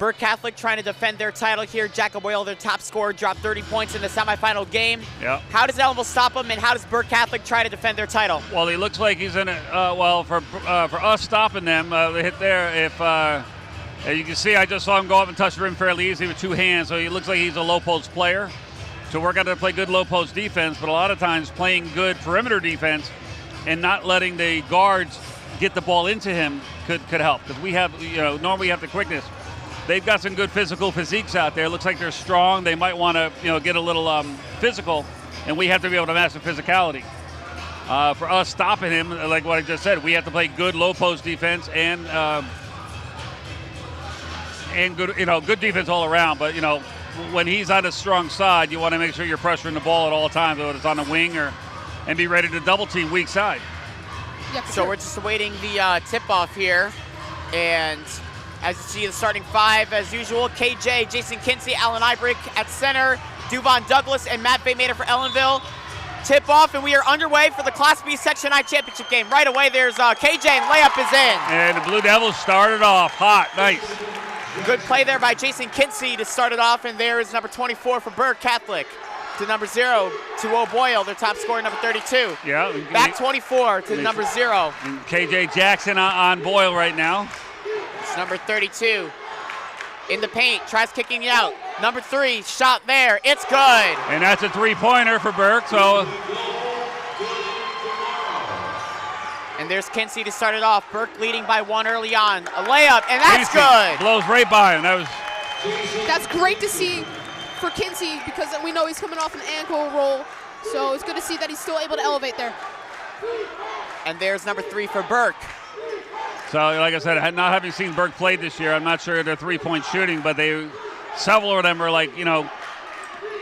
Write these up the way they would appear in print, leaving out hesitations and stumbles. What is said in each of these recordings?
Burke Catholic trying to defend their title here. Jack O'Boyle, their top scorer, dropped 30 points in the semifinal game. Yeah. How does Ellenville stop him, and how does Burke Catholic try to defend their title? Well, he looks like he's in it. Well, for us stopping them, they hit there. If as you can see, I just saw him go up and touch the rim fairly easy with 2 hands, so he looks like he's a low post player. So we're going to play good low post defense, but a lot of times playing good perimeter defense and not letting the guards get the ball into him could help, because we have, normally we have the quickness. They've got some good physical physiques out there. Looks like they're strong. They might want to, get a little physical, and we have to be able to match the physicality. For us stopping him, like what I just said, we have to play good low post defense and good, good defense all around. But when he's on a strong side, you want to make sure you're pressuring the ball at all times, whether it's on the wing and be ready to double team weak side. Yeah, so we're just awaiting the tip-off here. And as you see, the starting 5, as usual, KJ, Jason Kinsey, Alan Ibrick at center, Duvon Douglas, and Matt Baymater for Ellenville. Tip-off, and we are underway for the Class B Section I championship game. Right away, there's KJ, and layup is in. And the Blue Devils started off hot. Nice. Good play there by Jason Kinsey to start it off, and there is number 24 for Burke Catholic. To number 0, to O'Boyle, their top scorer, number 32. Yeah. Back 24 to number 0. KJ Jackson on Boyle right now. It's number 32 in the paint, tries kicking it out. Number 3, shot there, it's good. And that's a 3-pointer for Burke, so. And there's Kinsey to start it off. Burke leading by 1 early on. A layup, and that's good. Blows right by him. That's great to see for Kinsey, because we know he's coming off an ankle roll, so it's good to see that he's still able to elevate there. And there's number 3 for Burke. So, like I said, not having seen Burke play this year, I'm not sure their 3-point shooting, but several of them are like,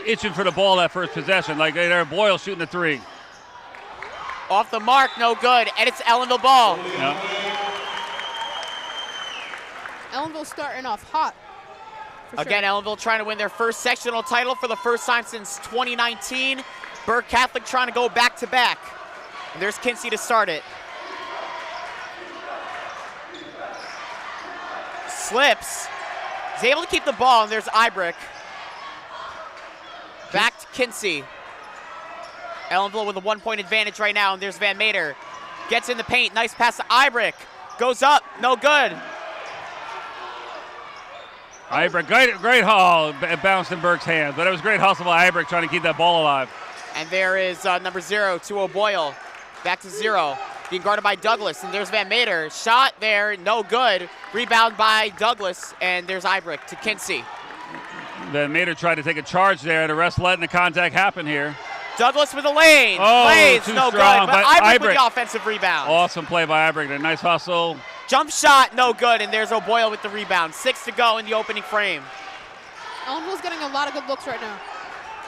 itching for the ball that first possession. Like they're Boyle shooting the 3. Off the mark, no good, and it's Ellenville ball. Yeah. Ellenville starting off hot. Again, Ellenville trying to win their first sectional title for the first time since 2019. Burke Catholic trying to go back-to-back. And there's Kinsey to start it. Slips. He's able to keep the ball, and there's Ibrick. Back to Kinsey. Ellenville with a 1-point advantage right now, and there's Van Mater. Gets in the paint, nice pass to Ibrick. Goes up, no good. Ibrick, great haul. It bounced in Burke's hands, but it was great hustle by Ibrick trying to keep that ball alive. And there is number 0, to O'Boyle. Back to 0. Being guarded by Douglas, and there's Van Mater. Shot there, no good. Rebound by Douglas, and there's Ibrick to Kinsey. Van Mater tried to take a charge there, the rest letting the contact happen here. Douglas with a lane. Oh, Plays, too no strong, good, but Ibrick with the offensive rebound. Awesome play by Ibrick there, nice hustle. Jump shot, no good, and there's O'Boyle with the rebound. 6 to go in the opening frame. Ellenville's getting a lot of good looks right now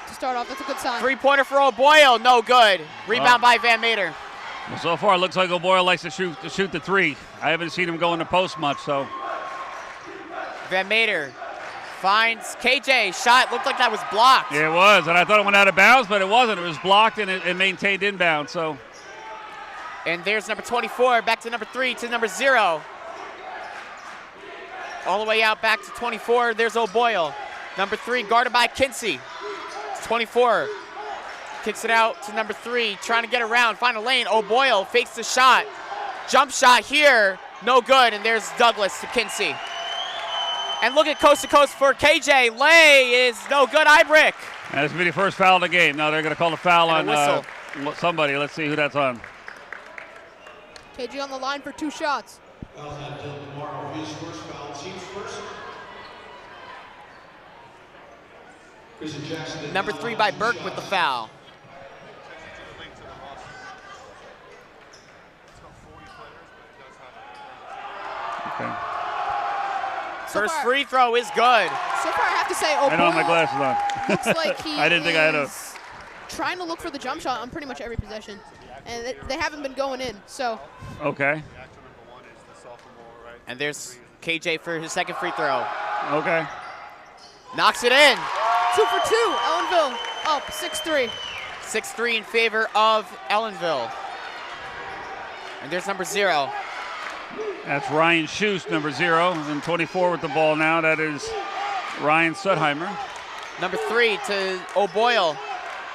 to start off. That's a good sign. 3-pointer for O'Boyle, no good. Rebound by Van Mater. Well, so far, it looks like O'Boyle likes to shoot the 3. I haven't seen him go in the post much, so. Van Mater finds KJ. Shot looked like that was blocked. Yeah, it was, and I thought it went out of bounds, but it wasn't. It was blocked and it maintained inbound, so. And there's number 24, back to number 3, to number 0. All the way out back to 24, there's O'Boyle. Number 3, guarded by Kinsey. 24, kicks it out to number 3, trying to get around, find a lane. O'Boyle fakes the shot. Jump shot here, no good, and there's Douglas to Kinsey. And look at coast to coast for KJ. Lay is no good, Ibrick. And this will be the first foul of the game. Now they're going to call a foul and on somebody. Let's see who that's on. KJ on the line for 2 shots. Number 3 by Burke with the foul. Okay. First free throw is good. So far, I have to say, I don't have my O'Boyle glasses on. looks like he I didn't think I had a. trying to look for the jump shot on pretty much every possession, and they haven't been going in. So. Okay. And there's KJ for his second free throw. Okay. Knocks it in. 2 for 2. Ellenville up 6-3. 6-3 in favor of Ellenville. And there's number 0. That's Ryan Schust, number 0, and 24 with the ball now. That is Ryan Sudheimer. Number 3 to O'Boyle.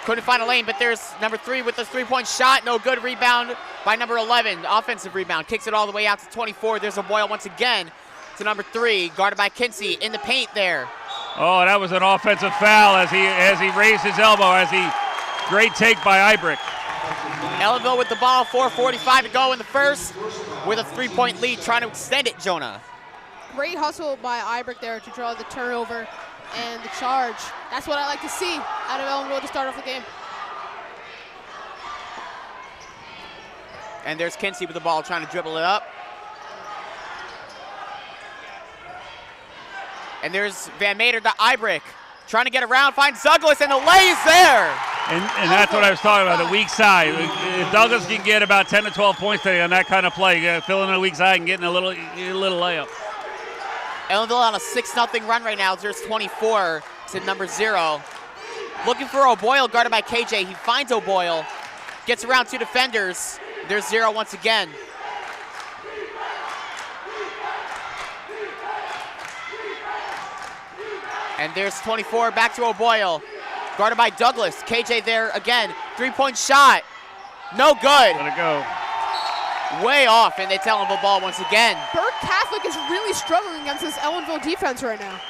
Couldn't find a lane, but there's number 3 with the three-point shot. No good. Rebound by number 11. Offensive rebound. Kicks it all the way out to 24. There's O'Boyle once again to number 3. Guarded by Kinsey in the paint there. Oh, that was an offensive foul as he raised his elbow. Great take by Ibrick. Ellenville with the ball. 4:45 to go in the first with a 3-point lead. Trying to extend it, Jonah. Great hustle by Ibrick there to draw the turnover and the charge. That's what I like to see out of Ellenville to start off the game. And there's Kinsey with the ball trying to dribble it up. And there's Van Meter to Ibrick. Trying to get around, finds Douglas, and the lay's there. And that's what I was talking about, the weak side. If Douglas can get about 10 to 12 points today on that kind of play, filling in the weak side and getting a little layup. Ellenville on a 6-0 run right now. There's 24 to number 0. Looking for O'Boyle, guarded by KJ. He finds O'Boyle, gets around 2 defenders. There's 0 once again. And there's 24 back to O'Boyle, guarded by Douglas. KJ there again. 3-point shot. No good. Let it go. Way off, and they tell him the ball once again. Burke Catholic is really struggling against this Ellenville defense right now.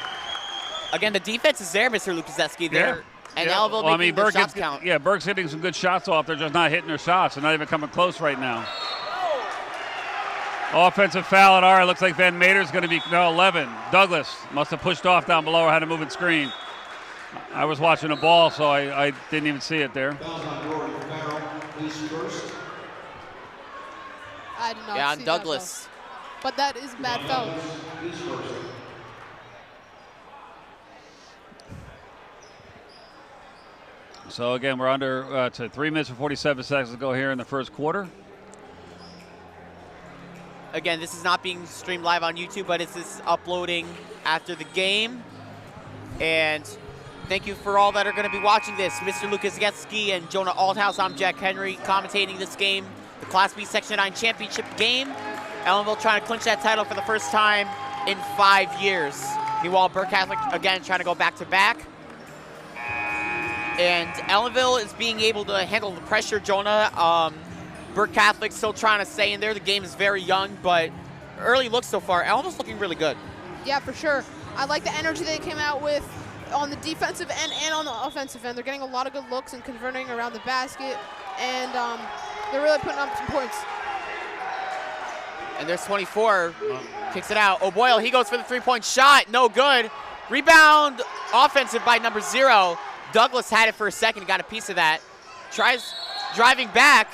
Again, the defense is there, Mr. Lukaseski there. Yeah. And Ellenville making the shots count. Yeah, Burke's hitting some good shots off. They're just not hitting their shots. They're not even coming close right now. Offensive foul at R. It looks like Van Meter's going to be 11. Douglas must have pushed off down below or had a moving screen. I was watching the ball, so I didn't even see it there. I did not Yeah, see on Douglas. That, but that is bad foul. So again, we're under to 3 minutes and 47 seconds to go here in the first quarter. Again, this is not being streamed live on YouTube, but it's just uploading after the game. And thank you for all that are going to be watching this. Mr. Lukaseski and Jonah Althouse. I'm Jack Henry commentating this game, the Class B Section 9 championship game. Ellenville trying to clinch that title for the first time in 5 years. Meanwhile, Burke Catholic, again, trying to go back-to-back. And Ellenville is being able to handle the pressure, Jonah. Burke Catholic still trying to stay in there. The game is very young, but early looks so far, Ellenville's looking really good. Yeah, for sure. I like the energy they came out with on the defensive end and on the offensive end. They're getting a lot of good looks and converting around the basket, and they're really putting up some points. And there's 24, kicks it out. O'Boyle, he goes for the 3-point shot, no good. Rebound, offensive by number 0. Douglas had it for a second, got a piece of that. Tries driving back,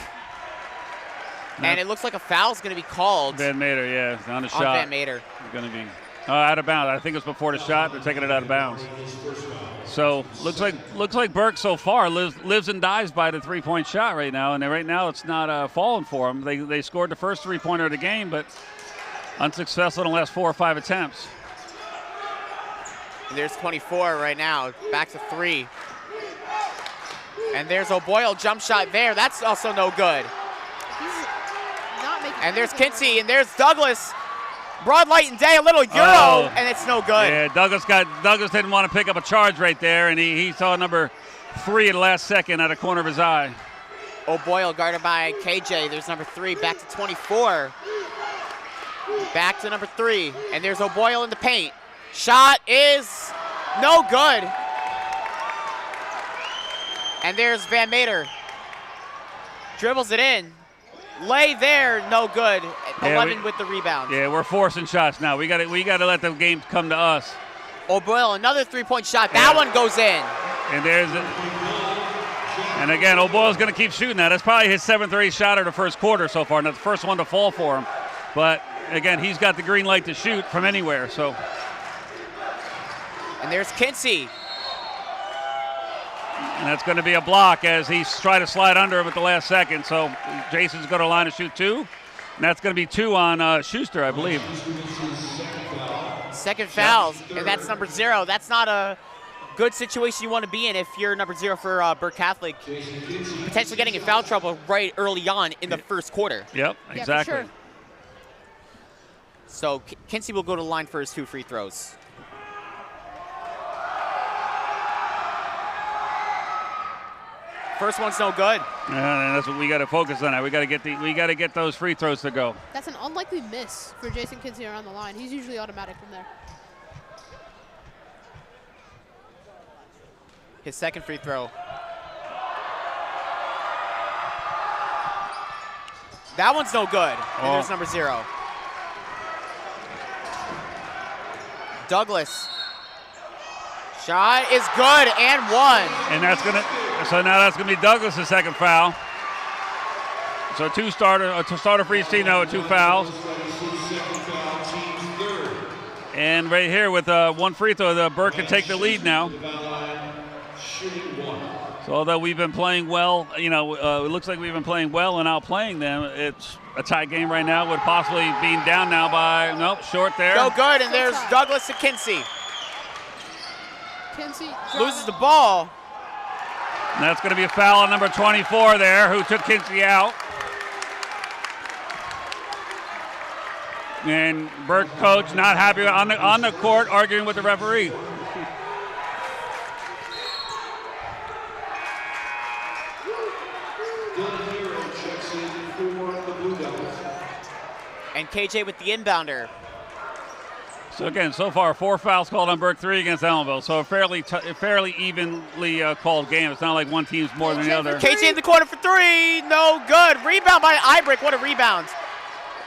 and it looks like a foul's going to be called. Van Meter, yeah, on the shot. On Van Meter. Going to be out of bounds. I think it's before the shot. They're taking it out of bounds. So looks like Burke so far lives and dies by the 3-point shot right now, and right now it's not falling for them. They scored the first 3-pointer of the game, but unsuccessful in the last 4 or 5 attempts. And there's 24 right now, back to 3. And there's O'Boyle, jump shot there. That's also no good. He's not making. And there's Kinsey, and there's Douglas. Broad light and day, a little Euro, and it's no good. Yeah, Douglas didn't want to pick up a charge right there, and he saw number 3 at the last second out of the corner of his eye. O'Boyle guarded by KJ. There's number 3, back to 24. Back to number 3, and there's O'Boyle in the paint. Shot is no good. And there's Van Meter. Dribbles it in. Lay there, no good. 11 with the rebound. Yeah, we're forcing shots now. We got to let the game come to us. O'Boyle, another 3-point shot. That one goes in. And again, O'Boyle's going to keep shooting that. That's probably his 7th or 8th shot of the first quarter so far, and that's the first one to fall for him. But again, he's got the green light to shoot from anywhere. So. And there's Kinsey. And that's going to be a block as he's trying to slide under him at the last second. So Jason's going to line to shoot 2. And that's going to be 2 on Schuster, I believe. Second foul, and that's number 0. That's not a good situation you want to be in if you're number 0 for Burke Catholic. Potentially getting in foul trouble right early on in the first quarter. Yep, exactly. Yeah, for sure. So Kinsey will go to the line for his 2 free throws. First one's no good. And that's what we got to focus on. We got to get those free throws to go. That's an unlikely miss for Jason Kinsey around the line. He's usually automatic from there. His second free throw. That one's no good. And there's number 0. Douglas. Shot is good and 1. And so now that's gonna be Douglas' second foul. So a starter for each team now with 2 fouls. And right here with 1 free throw, Burke can take the lead now. So although we've been playing well, it looks like we've been playing well and outplaying them. It's a tie game right now with possibly being down now by, short there. No good, and there's Douglas to Kinsey. Kinsey loses the ball. And that's going to be a foul on number 24 there, who took Kinsey out. And Burke coach not happy on the court, arguing with the referee. And KJ with the inbounder. So again, so far 4 fouls called on Burke, 3 against Ellenville. So a fairly evenly called game. It's not like one team's more than the other. KJ in the corner for 3, no good. Rebound by Ibrick, what a rebound.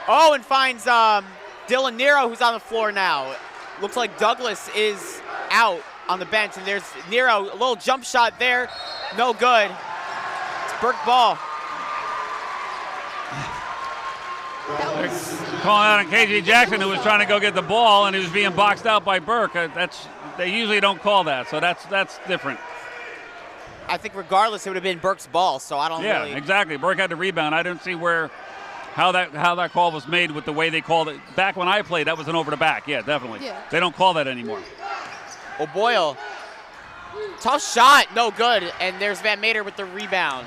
Oh, and finds Dylan Nero, who's on the floor now. Looks like Douglas is out on the bench, and there's Nero, a little jump shot there, no good. It's Burke ball. They're calling out on KJ Jackson, who was trying to go get the ball, and he was being boxed out by Burke. They usually don't call that, so that's different. I think regardless, it would have been Burke's ball, so I don't really. Yeah, exactly. Burke had the rebound. I didn't see how that call was made with the way they called it. Back when I played, that was an over the back. Yeah, definitely. Yeah. They don't call that anymore. O'Boyle, tough shot, no good, and there's Van Mater with the rebound.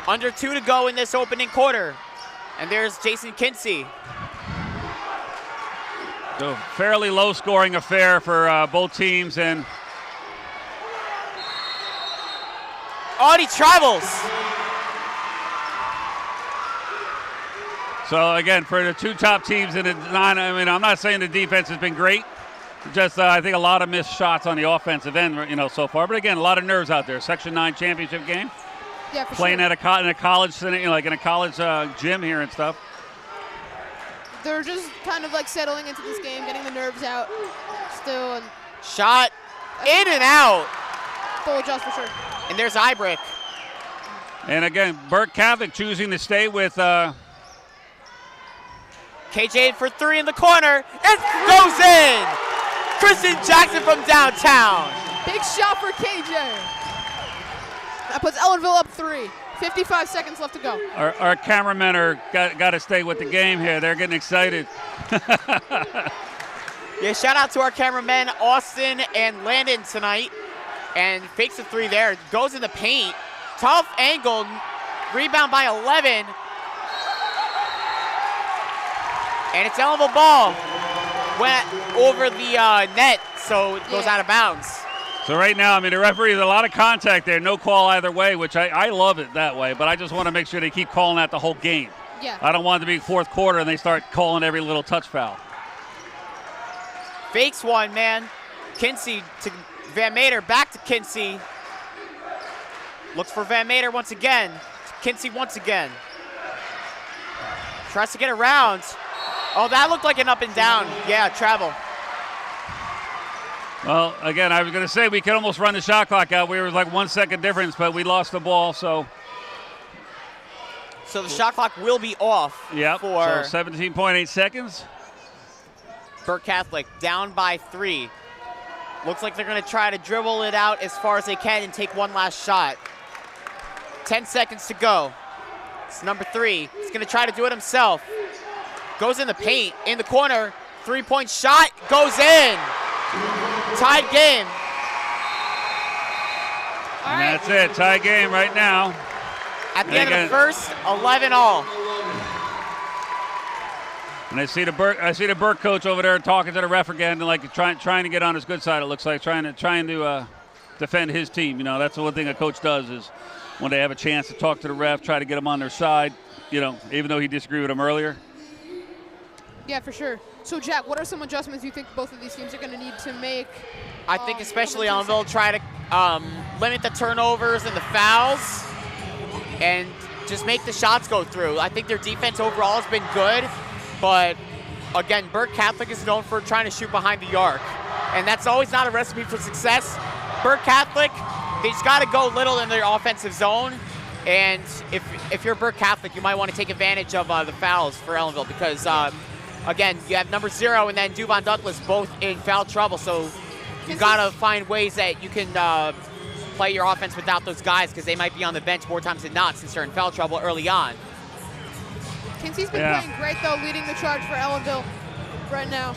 Under 2 to go in this opening quarter. And there's Jason Kinsey. So fairly low-scoring affair for both teams, and he travels. So again, for the 2 top teams in the 9, I'm not saying the defense has been great. Just I think a lot of missed shots on the offensive end, so far. But again, a lot of nerves out there. Section 9 championship game. Yeah, for playing sure. in a college setting, like in a college gym here and stuff. They're just kind of like settling into this game, getting the nerves out still. And shot in and out. Full adjust for sure. And there's Ibrick. And again, Burke Catholic choosing to stay with KJ for 3 in the corner. It goes in. Kristen Jackson from downtown. Big shot for KJ. That puts Ellenville up 3. 55 seconds left to go. Our cameramen are got to stay with the game here. They're getting excited. Yeah, shout out to our cameramen, Austin and Landon tonight. And fakes a 3 there. Goes in the paint. Tough angle. Rebound by 11. And it's Ellenville ball. Went over the net, so it goes out of bounds. So right now, the referee, there's a lot of contact there. No call either way, which I love it that way. But I just want to make sure they keep calling that the whole game. Yeah. I don't want it to be 4th quarter and they start calling every little touch foul. Fakes one, man. Kinsey to Van Mater, back to Kinsey. Looks for Van Mater once again. Kinsey once again. Tries to get around. Oh, that looked like an up and down. Yeah, travel. Well, again, I was going to say we could almost run the shot clock out. We were like 1 second difference, but we lost the ball, so. So the shot clock will be off. Yep, for so 17.8 seconds. Burke Catholic down by 3. Looks like they're going to try to dribble it out as far as they can and take one last shot. 10 seconds to go. It's number 3. He's going to try to do it himself. Goes in the paint, in the corner. 3-point shot goes in. Tied game. And that's it, tie game right now. At the end of the first, 11 all. And I see the Burke coach over there talking to the ref again, and like trying to get on his good side. It looks like trying to defend his team. You know, that's the one thing a coach does is when they have a chance to talk to the ref, try to get him on their side. You know, even though he disagreed with him earlier. Yeah, for sure. So Jack, what are some adjustments you think both of these teams are going to need to make? I think especially Ellenville try to limit the turnovers and the fouls, and just make the shots go through. I think their defense overall has been good, but again, Burke Catholic is known for trying to shoot behind the arc, and that's always not a recipe for success. Burke Catholic, they just got to go little in their offensive zone, and if you're Burke Catholic, you might want to take advantage of the fouls for Ellenville because, again, you have number 0 and then Duvon Douglas both in foul trouble, so you got to find ways that you can play your offense without those guys because they might be on the bench more times than not since they're in foul trouble early on. Kinsey's been playing great, though, leading the charge for Ellenville right now.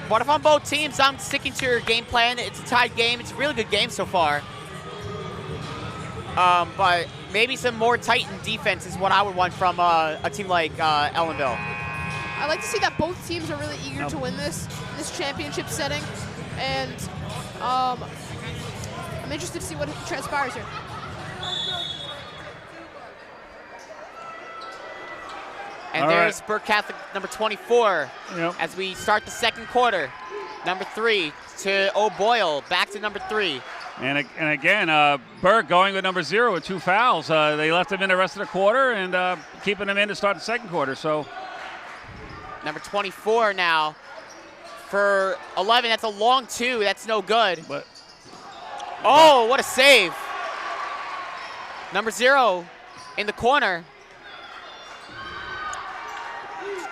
But if on both teams, I'm sticking to your game plan. It's a tied game. It's a really good game so far. But maybe some more tightened defense is what I would want from a team like Ellenville. I like to see that both teams are really eager to win this championship setting, and I'm interested to see what transpires here. And there's Burke Catholic, number 24, as we start the second quarter. Number 3 to O'Boyle, back to number 3. And again, Burke going with number 0 with 2 fouls. They left him in the rest of the quarter and keeping him in to start the second quarter. So number 24 now for 11. That's a long 2. That's no good. Oh, what a save. Number 0 in the corner.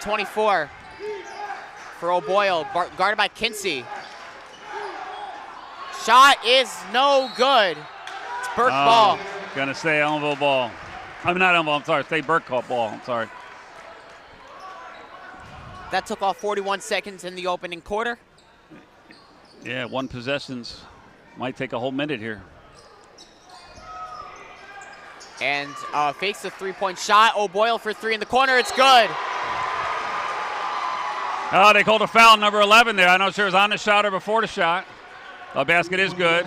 24 for O'Boyle, guarded by Kinsey. Shot is no good. It's Burke ball. Gonna stay Ellenville ball. I'm not Ellenville, I'm sorry. Stay Burke ball, I'm sorry. That took off 41 seconds in the opening quarter. Yeah, 1 possessions. Might take a whole minute here. And fakes a 3-point shot. O'Boyle for 3 in the corner. It's good. Oh, they called a foul on number 11 there. I'm not sure it was on the shot or before the shot. The basket is good.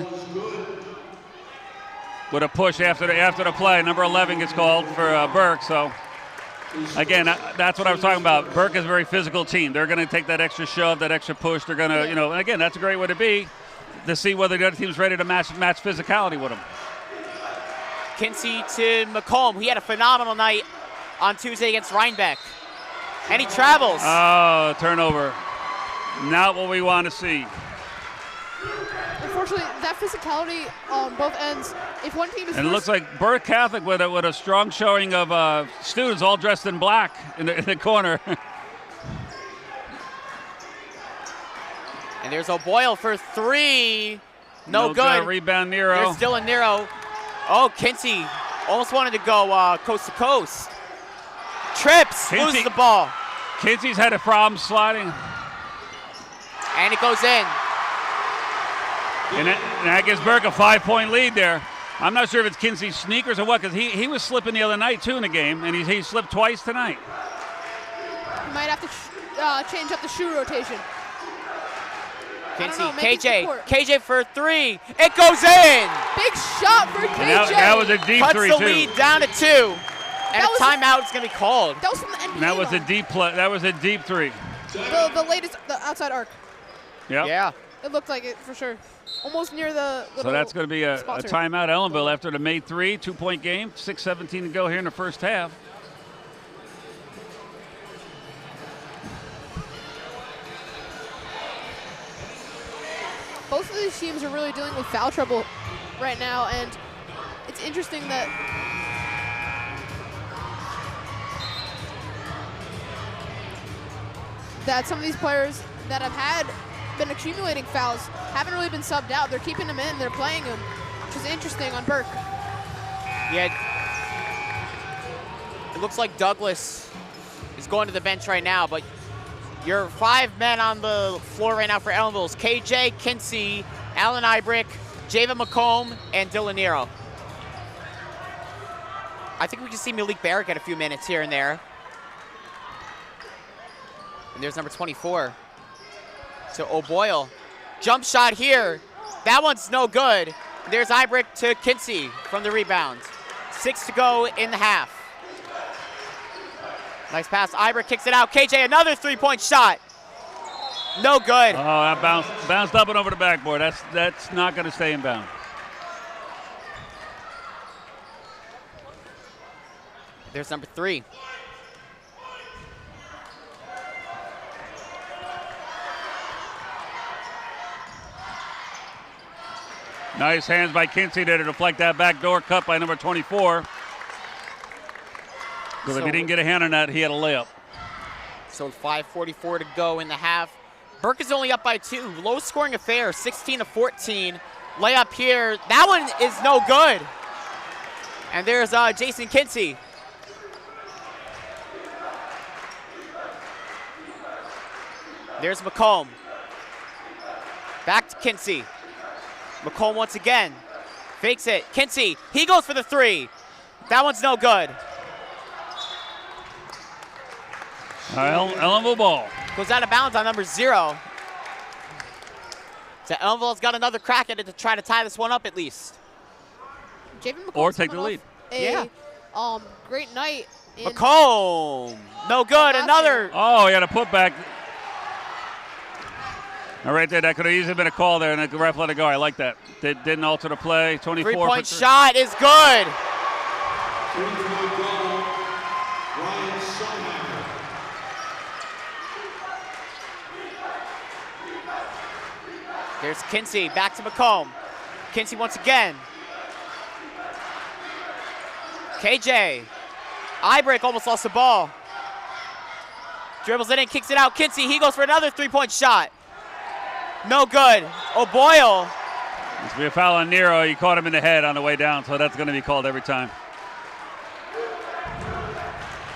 With a push after the play, number 11 gets called for Burke. So, again, that's what I was talking about. Burke is a very physical team. They're going to take that extra shove, that extra push. They're going to, and again, that's a great way to be, to see whether the other team's ready to match physicality with them. Kinsey to McComb. He had a phenomenal night on Tuesday against Rhinebeck. And he travels. Oh, turnover. Not what we want to see. Unfortunately, that physicality on both ends, if one team is and it looks like Burke Catholic with a strong showing of students all dressed in black in the corner. And there's O'Boyle for 3. No good. Rebound, Nero. There's Dylan Nero. Oh, Kinsey almost wanted to go coast to coast. Trips, loses the ball. Kinsey's had a problem sliding. And it goes in. And that gives Burke a 5-point lead there. I'm not sure if it's Kinsey's sneakers or what, because he was slipping the other night, too, in the game, and he slipped twice tonight. He might have to change up the shoe rotation. Kinsey, KJ for 3. It goes in. Big shot for KJ. That was a deep 3, too. Cuts the lead down to 2. And a timeout is going to be called. That was from the NBA. That was a deep play. That was a deep 3. The latest, the outside arc. Yep. Yeah. It looked like it for sure. Almost near the little So that's going to be a timeout, Ellenville, after the made 3, 2-point game, 6:17 to go here in the first half. Both of these teams are really dealing with foul trouble right now, and it's interesting that some of these players that have been accumulating fouls haven't really been subbed out. They're keeping them in, they're playing them, which is interesting on Burke. Yeah, it looks like Douglas is going to the bench right now, but your 5 men on the floor right now for Ellenville is KJ, Kinsey, Alan Ibrick, Java McComb, and Dylan Nero. I think we can see Malik Barrett get a few minutes here and there. And there's number 24 to O'Boyle. Jump shot here. That one's no good. There's Ibrick to Kinsey from the rebound. 6 to go in the half. Nice pass. Ibrick kicks it out. KJ, another three-point shot. No good. Oh, that bounced up and over the backboard. That's not going to stay in bounds. There's number 3. Nice hands by Kinsey there to deflect that backdoor cut by number 24. Because if he didn't get a hand on that, he had a layup. So 5:44 to go in the half. Burke is only up by 2. Low scoring affair, 16 to 14. Layup here. That one is no good. And there's Jason Kinsey. There's McComb. Back to Kinsey. McComb once again. Fakes it. Kinsey, he goes for the 3. That one's no good. Ellenville ball. Goes out of bounds on number 0. So Ellenville's got another crack at it to try to tie this one up at least. Or take the lead. Great night. McComb. No good. Another. Oh, he had a putback. Now right there, that could have easily been a call there, and the ref let it go. I like that. Didn't alter the play. 24. 3-point shot is good. There's Kinsey, back to McComb. Kinsey once again. KJ. Ibrick almost lost the ball. Dribbles it in, kicks it out. Kinsey, he goes for another 3-point shot. No good. O'Boyle. This will be a foul on Nero. He caught him in the head on the way down, so that's going to be called every time.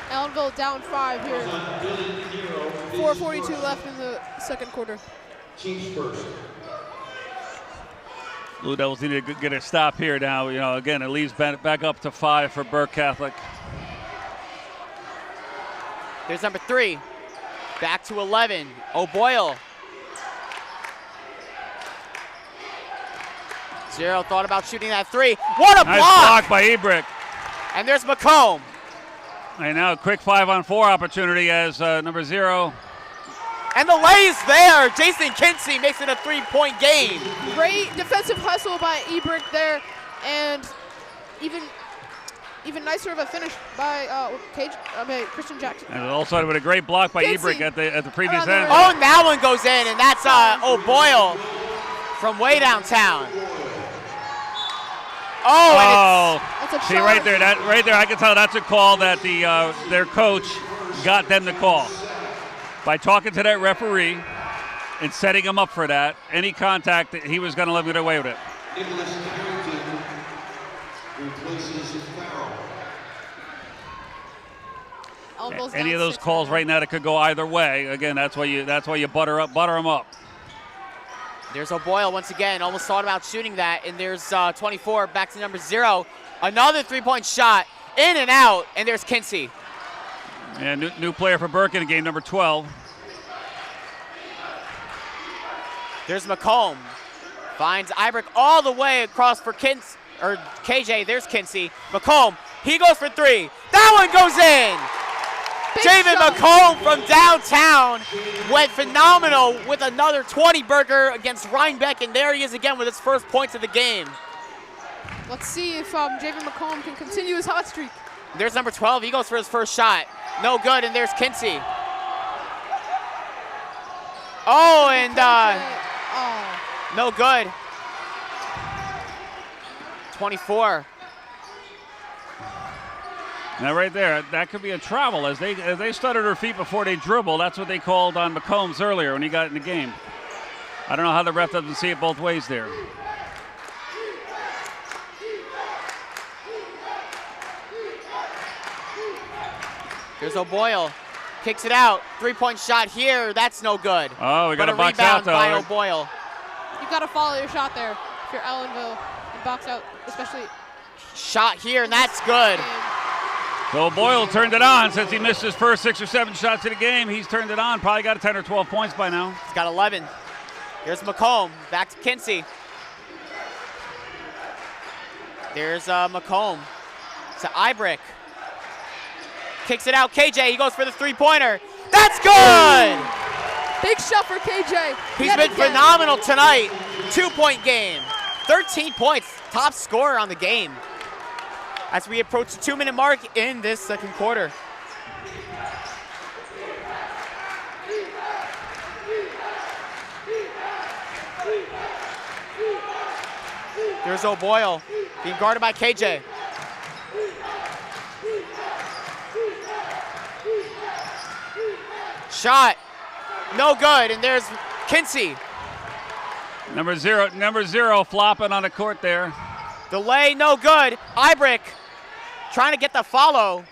Ellenville down 5 here. 4:42 left in the second quarter. Blue Devils need to get a stop here now. You know, again, it leads back up to 5 for Burke Catholic. There's number 3. Back to 11. O'Boyle. 0 thought about shooting that 3. What a nice block! by Ibrick. And there's McComb. And now a quick 5-on-4 opportunity as number 0. And the lay's there. Jason Kinsey makes it a 3-point game. Great defensive hustle by Ibrick there, and even nicer of a finish by Christian Jackson. And also with a great block by Ibrick at the previous end. Oh, and that one goes in, and that's O'Boyle from way downtown. Oh, and see right there, I can tell that's a call that their coach got them to call. By talking to that referee and setting him up for that, any contact, he was going to let him get away with it. Any of those calls right now that could go either way. Again, that's why you butter them up. There's O'Boyle once again. Almost thought about shooting that, and there's 24 back to number 0. Another 3-point shot, in and out, and there's Kinsey. And new player for Burke in the game, number 12. There's McComb. Finds Ibrick all the way across for KJ. There's Kinsey. McComb, he goes for 3. That one goes in. Javen McComb from downtown went phenomenal with another 20-burger against Rhinebeck, and there he is again with his first points of the game. Let's see if Javen McComb can continue his hot streak. There's number 12. He goes for his first shot. No good, and there's Kinsey. Oh, and no good. 24. Now right there, that could be a travel as they stuttered her feet before they dribble. That's what they called on McCombs earlier when he got in the game. I don't know how the ref doesn't see it both ways there. There's O'Boyle. Kicks it out. 3-point shot here. That's no good. Oh, we got a box rebound out, though. by O'Boyle. You've got to follow your shot there if you're Ellenville and box out, especially. Shot here, and that's good. So Boyle turned it on since he missed his first 6 or 7 shots of the game. He's turned it on. Probably got 10 or 12 points by now. He's got 11. Here's McComb. Back to Kinsey. There's McComb to Ibrick. Kicks it out. KJ, he goes for the three-pointer. That's good! Big shot for KJ. He's been phenomenal tonight. 2-point game. 13 points. Top scorer on the game. As we approach the 2-minute mark in this second quarter. There's O'Boyle being guarded by KJ. Shot, no good, and there's Kinsey. Number zero flopping on the court there. Delay, no good. Ibrick trying to get the follow,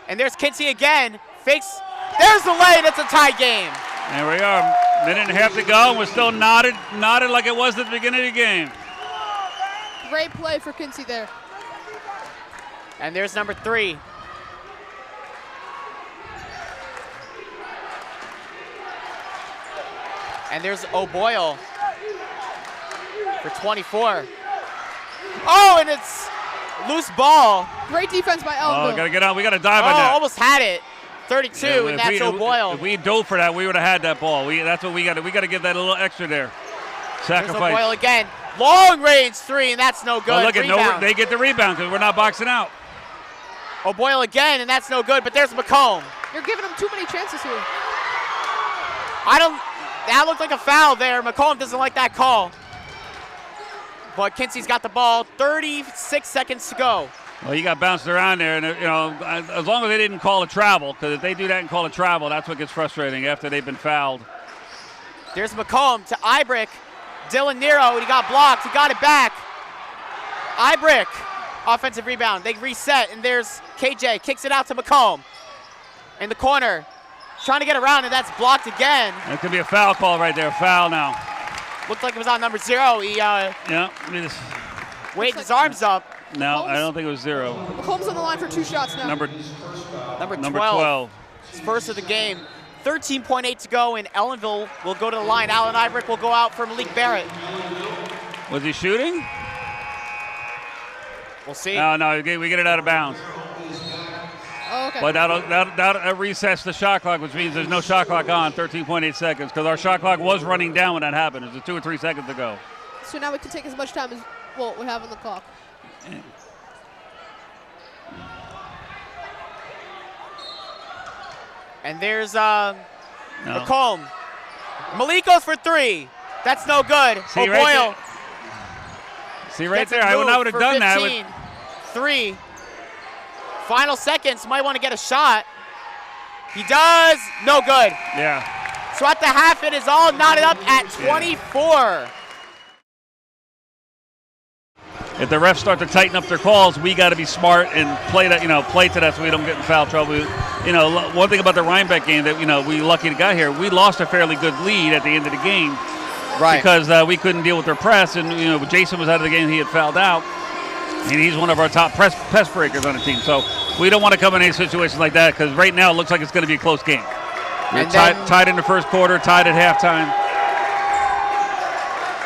and there's Kinsey again. Fakes, there's the lay, and it's a tie game. There we are, minute and a half to go, and we're still knotted like it was at the beginning of the game. Great play for Kinsey there. And there's number 3. And there's O'Boyle for 24. Oh, and it's loose ball. Great defense by Ellenville. Oh, gotta get on. We gotta dive on that. Almost had it. 32, Yeah, and that's O'Boyle. If we dove for that, we would have had that ball. That's what we got. We got to get that a little extra there. There's Sacrifice. O'Boyle again. Long range 3, and that's no good. Oh, look at Rebound. they get the rebound because we're not boxing out. O'Boyle again, and that's no good, but there's McComb. You're giving him too many chances here. That looked like a foul there. McComb doesn't like that call. But Kinsey's got the ball. 36 seconds to go. Well, he got bounced around there, and as long as they didn't call a travel, because if they do that and call a travel, that's what gets frustrating after they've been fouled. There's McComb to Ibrick. Dylan Nero, he got blocked. He got it back. Ibrick, offensive rebound. They reset, and there's KJ. Kicks it out to McComb in the corner. Trying to get around, and that's blocked again. That could be a foul call right there. Foul now. Looked like it was on number 0. He waved his arms up. No, I don't think it was 0. McComb's on the line for 2 shots now. Number 12. His first of the game. 13.8 to go, and Ellenville will go to the line. Allen Ibrick will go out for Malik Barrett. Was he shooting? We'll see. No, we get it out of bounds. Oh, okay. But that'll recess the shot clock, which means there's no shot clock on, 13.8 seconds, because our shot clock was running down when that happened. It was 2 or 3 seconds to go. So now we can take as much time as we have on the clock. And there's McComb. Malik goes for 3. That's no good. See, O'Boyle. Right there. I would have done 15. that. 3. Final seconds. Might want to get a shot. He does. No good. Yeah. So at the half, it is all knotted up at 24. If the refs start to tighten up their calls, we got to be smart and play to that so we don't get in foul trouble. One thing about the Rhinebeck game that we lucky to got here, we lost a fairly good lead at the end of the game, right? Because we couldn't deal with their press, and Jason was out of the game; he had fouled out, and he's one of our top press breakers on the team. So we don't want to come in any situations like that because right now it looks like it's going to be a close game. We're tied in the first quarter, tied at halftime.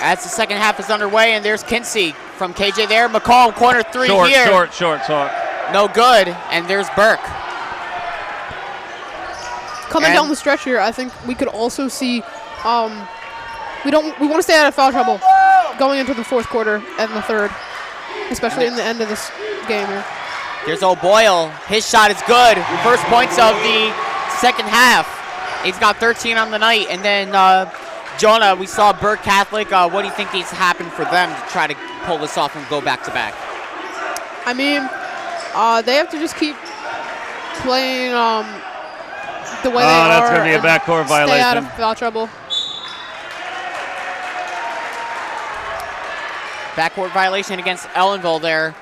As the second half is underway, and there's Kinsey from KJ there. McComb, corner 3 here. Short. No good, and there's Burke. Coming down the stretch here, I think we could also see, we want to stay out of foul trouble going into the fourth quarter and the third, especially in the end of this game here. There's O'Boyle. His shot is good. First points of the second half. He's got 13 on the night, and then Jonah, we saw Burke Catholic. What do you think needs to happen for them to try to pull this off and go back-to-back? I mean, they have to just keep playing the way they are. That's going to be a backcourt violation. Stay out of foul trouble. Backcourt violation against Ellenville there.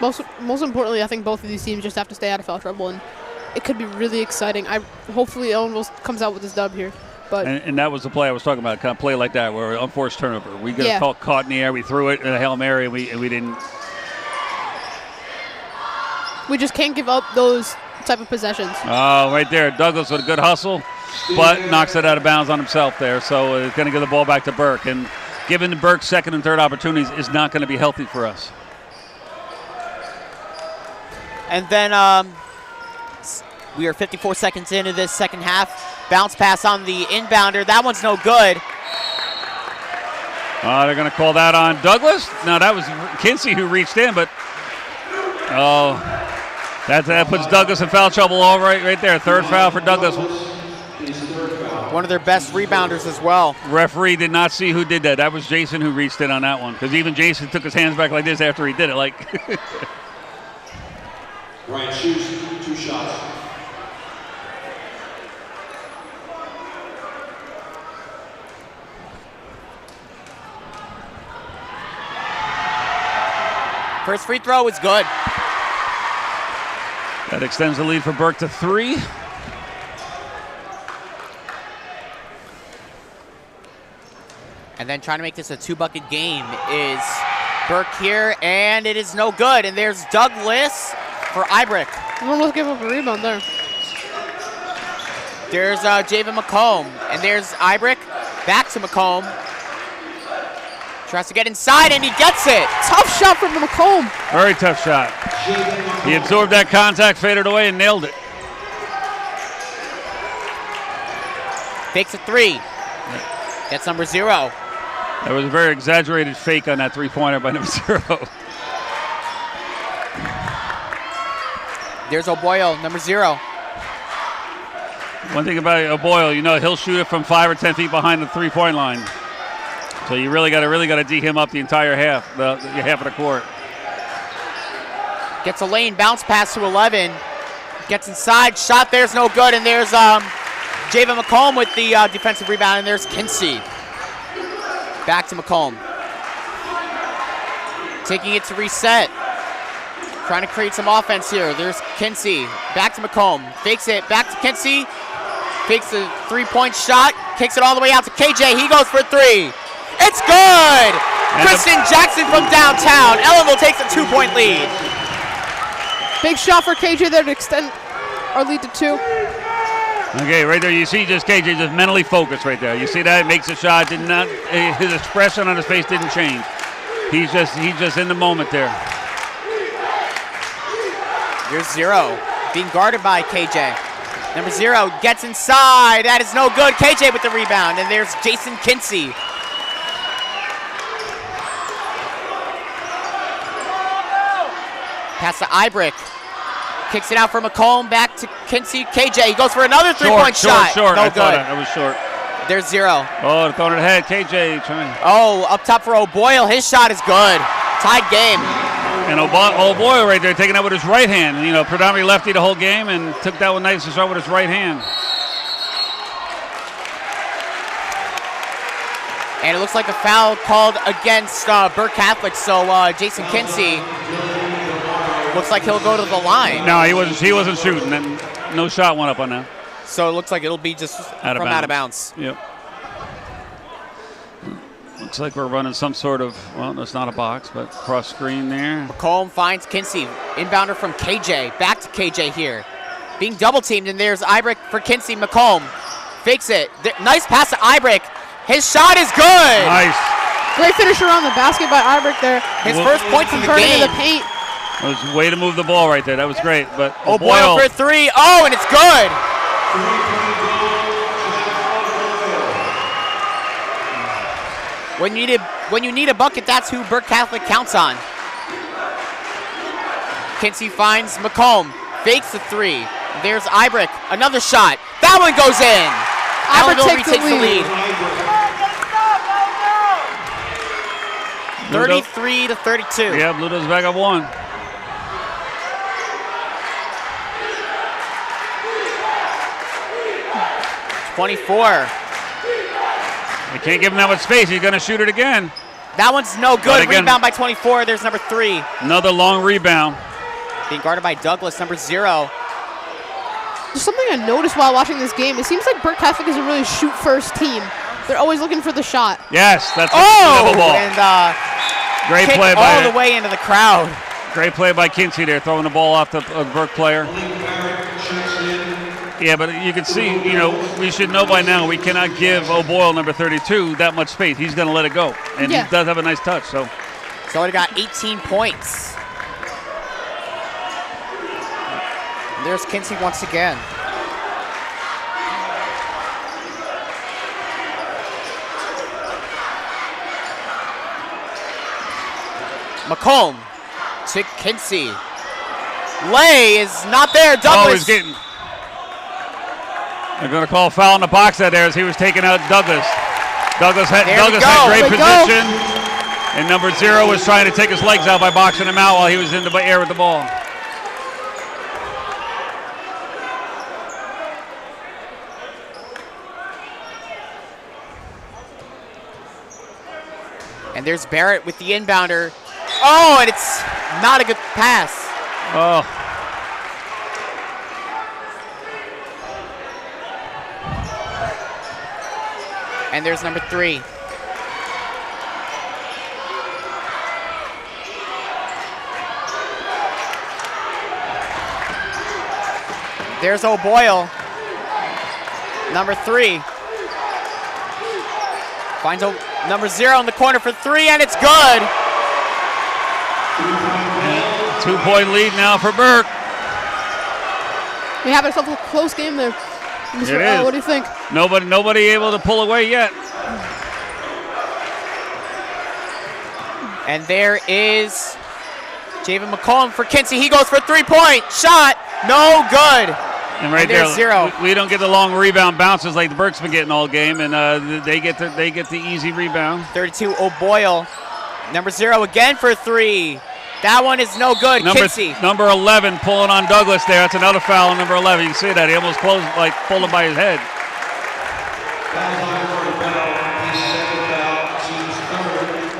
Most importantly, I think both of these teams just have to stay out of foul trouble, and it could be really exciting. Hopefully Ellenville comes out with this dub here. But and that was the play I was talking about, kind of play like that, where unforced turnover. We got caught in the air, we threw it in a Hail Mary, and we didn't. We just can't give up those type of possessions. Oh, right there. Douglas with a good hustle, but knocks it out of bounds on himself there. So it's going to give the ball back to Burke. And giving the Burke second and third opportunities is not going to be healthy for us. And then we are 54 seconds into this second half. Bounce pass on the inbounder. That one's no good. They're going to call that on Douglas? No, that was Kinsey who reached in, but that puts Douglas in foul trouble all right there. Third foul for Douglas. One of their best rebounders as well. Referee did not see who did that. That was Jason who reached in on that one, because even Jason took his hands back like this after he did it. Like. Ryan shoots 2 shots. First free throw is good. That extends the lead for Burke to 3. And then trying to make this a 2-bucket game is Burke here, and it is no good. And there's Douglas for Ibrick. Almost give up a rebound there. There's Javen McComb, and there's Ibrick. Back to McComb. Tries to get inside, and he gets it. Tough shot from McComb. Very tough shot. He absorbed that contact, faded away, and nailed it. Fakes a 3. That's number 0. That was a very exaggerated fake on that three-pointer by number 0. There's O'Boyle, number 0. One thing about O'Boyle, he'll shoot it from 5 or 10 feet behind the three-point line. So you really got to D him up the entire half, the half of the court. Gets a lane, bounce pass to 11. Gets inside, shot there's no good, and there's Javen McComb with the defensive rebound, and there's Kinsey. Back to McComb. Taking it to reset. Trying to create some offense here. There's Kinsey. Back to McComb. Fakes it. Back to Kinsey. Fakes the three-point shot. Kicks it all the way out to KJ. He goes for 3. It's good! Kristen Jackson from downtown. Ellenville takes a 2-point lead. Big shot for KJ there to extend our lead to 2. Okay, right there you see just KJ just mentally focused right there. You see that? Makes a shot. His expression on his face didn't change. He's just in the moment there. Here's 0, being guarded by KJ. Number 0 gets inside. That is no good. KJ with the rebound, and there's Jason Kinsey. Pass to Ibrick. Kicks it out for McComb. Back to Kinsey. KJ. He goes for another three-point shot. Short. No I good. That was short. There's 0. Oh, the corner of the head. KJ trying. Oh, up top for O'Boyle. His shot is good. Tied game. And O'Boyle right there taking that with his right hand. Predominantly lefty the whole game, and took that one nice to start with his right hand. And it looks like a foul called against Burke Catholic. So Jason Kinsey looks like he'll go to the line. No, he wasn't shooting. And no shot went up on that. So it looks like it'll be just out of bounds. Yep. Looks like we're running some sort of, well, that's not a box, but cross screen there. McComb finds Kinsey. Inbounder from KJ. Back to KJ here. Being double teamed, and there's Ibrick for Kinsey. McComb fakes it. Nice pass to Ibrick. His shot is good. Nice. Great finisher on the basket by Ibrick there. His first points in the Turning game. into the paint. That was a way to move the ball right there. That was great. But O'Boyle for 3. Oh, and it's good. When you need a bucket, that's who Burke Catholic counts on. Kinsey finds McComb, fakes the 3. There's Ibrick, another shot. That one goes in. Ellenville retakes the lead. 33-32. Yeah, Blue Devils back up 1. '24. They can't give him that much space. He's going to shoot it again. That one's no good. Again, rebound by 24. There's number 3. Another long rebound. Being guarded by Douglas, number 0. There's something I noticed while watching this game. It seems like Burke Catholic is a really shoot-first team. They're always looking for the shot. Yes, that's oh, a ball. And great kick play all by the way into the crowd. Great play by Kinsey there, throwing the ball off the Burke player. Yeah, but you can see, we should know by now we cannot give O'Boyle, number 32, that much space. He's going to let it go. And he does have a nice touch. So he's already got 18 points. And there's Kinsey once again. McComb to Kinsey. Lay is not there. Douglas. They're going to call a foul in the box out there as he was taking out Douglas. Douglas had great position. And number 0 was trying to take his legs out by boxing him out while he was in the air with the ball. And there's Barrett with the inbounder. Oh, and it's not a good pass. Oh. And there's number 3. There's O'Boyle. Number 3. Finds number 0 in the corner for 3, and it's good. 2-point lead now for Burke. We have ourselves a close game there. It is. What do you think? Nobody able to pull away yet. And there is Javen McCollum for Kinsey. He goes for a 3-point shot. No good. And right there, 0. We don't get the long rebound bounces like the Burke's been getting all game, and they get the easy rebound. 32 O'Boyle. Number 0 again for 3. That one is no good. Kinsey. Number 11 pulling on Douglas there. That's another foul on number 11. You can see that. He almost pulled him by his head.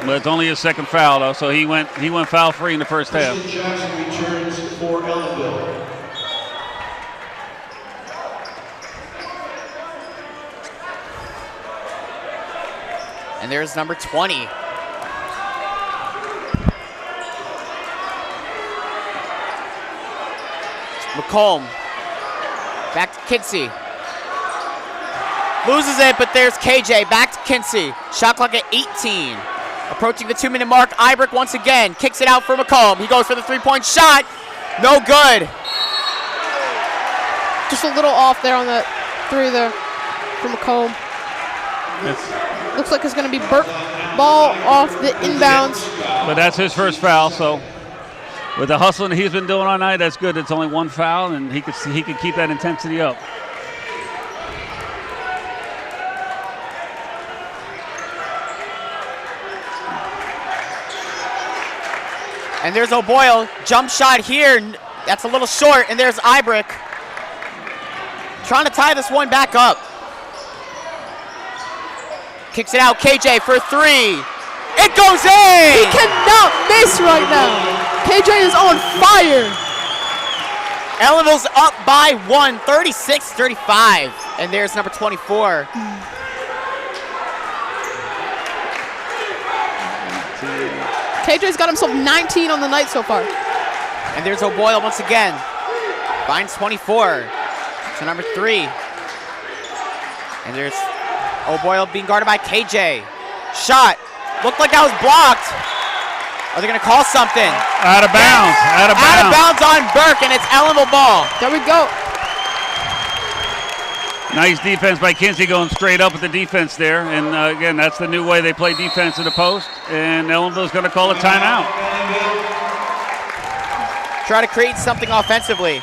But it's only his second foul, though, so he went foul-free in the first half. Jackson returns for Ellenville. And there's number 20. McComb. Back to Kinsey. Loses it, but there's KJ. Back to Kinsey. Shot clock at 18. Approaching the 2-minute mark. Ibrook once again kicks it out for McComb. He goes for the 3-point shot. No good. Just a little off there on that 3 there for McComb. Looks like it's going to be Burke. Ball off the inbounds. But that's his first foul, so with the hustling he's been doing all night, that's good. It's only 1 foul, and he could keep that intensity up. And there's O'Boyle. Jump shot here. That's a little short. And there's Ibrook. Trying to tie this one back up. Kicks it out. KJ for 3. It goes in! He cannot miss right now. KJ is on fire. Ellenville's up by 1, 36-35. And there's number 24. KJ's got himself 19 on the night so far. And there's O'Boyle once again. Finds 24 to number 3. And there's O'Boyle being guarded by KJ. Shot. Looked like that was blocked. Are they going to call something? Out of bounds. Out of bounds. Out of bounds on Burke, and it's Ellenville ball. There we go. Nice defense by Kinsey, going straight up with the defense there. And again, that's the new way they play defense in the post. And Ellenville's going to call a timeout. Try to create something offensively.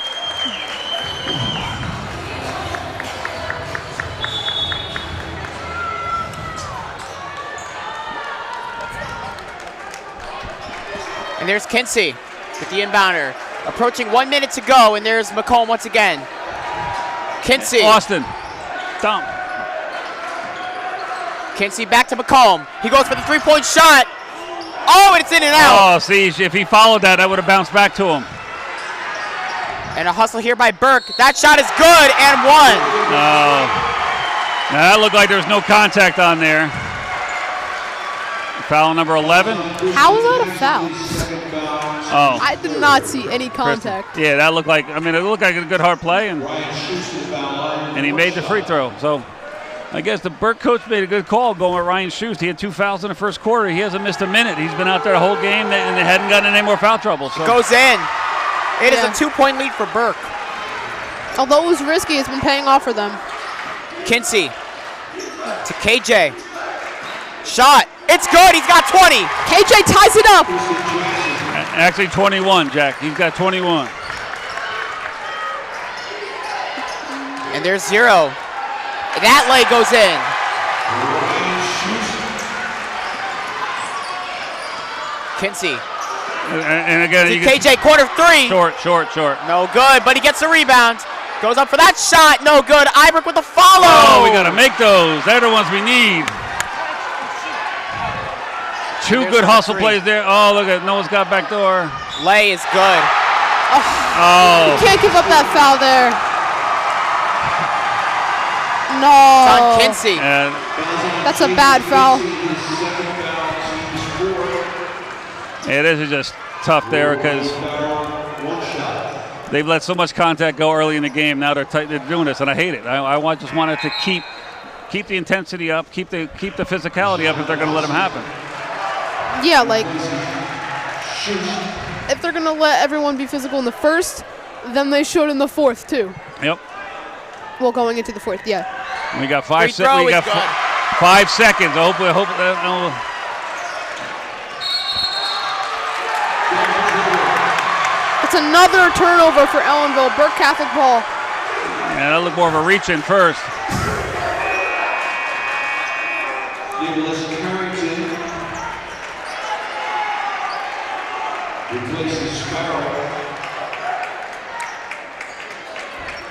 And there's Kinsey with the inbounder. Approaching 1 minute to go, and there's McComb once again. Kinsey. Austin. Dump. Kinsey back to McComb. He goes for the 3-point shot. Oh, and it's in and out. Oh, see, if he followed that, that would have bounced back to him. And a hustle here by Burke. That shot is good and 1. Oh. Now that looked like there was no contact on there. Foul number 11. How was that a foul? Oh. I did not see any contact. Yeah, that looked like, I mean, it looked like a good hard play, and he made the free throw. So I guess the Burke coach made a good call going with Ryan Schust. He had 2 fouls in the first quarter. He hasn't missed a minute. He's been out there the whole game, and they hadn't gotten any more foul trouble. So. It goes in. It is a 2-point lead for Burke. Although it was risky, it's been paying off for them. Kinsey to KJ. Shot. It's good. He's got 20. KJ ties it up. Actually 21, Jack. He's got 21. And there's 0. That lay goes in. Kinsey. And again, you KJ, corner 3. Short. No good, but he gets the rebound. Goes up for that shot. No good. Ibrook with the follow. Oh, we got to make those. They're the ones we need. 2 good hustle plays there. Oh, look at Noah's got back door. Lay is good. Oh. You can't give up that foul there. No. John Kinsey. And that's a bad foul. yeah, this is just tough there because they've let so much contact go early in the game. Now they're doing this, and I hate it. I just wanted to keep the intensity up, keep the physicality up if they're going to let them happen. Yeah, like if they're gonna let everyone be physical in the first, then they should in the fourth too. Yep. Well, going into the fourth, yeah. We got 5 seconds. We got 5 seconds. I hope that. It's another turnover for Ellenville. Burke Catholic ball. Yeah, that looked more of a reach in first.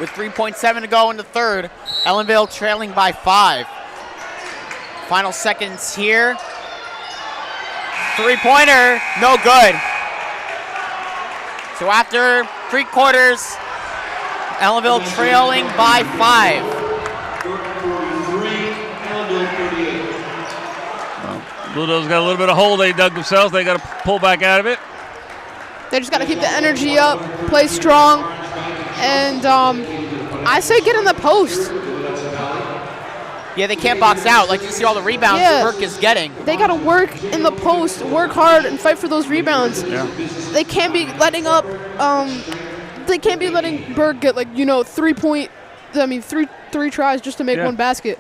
With 3.7 to go in the third, Ellenville trailing by 5. Final seconds here. 3-pointer, no good. So after 3 quarters, Ellenville trailing by 5. Well, Bulldogs got a little bit of hole they dug themselves. They got to pull back out of it. They just got to keep the energy up, play strong, and I say get in the post. Yeah, they can't box out. Like you see all the rebounds Burke is getting. They got to work in the post, work hard, and fight for those rebounds. Yeah. They can't be letting up. They can't be letting Burke get three tries just to make one basket.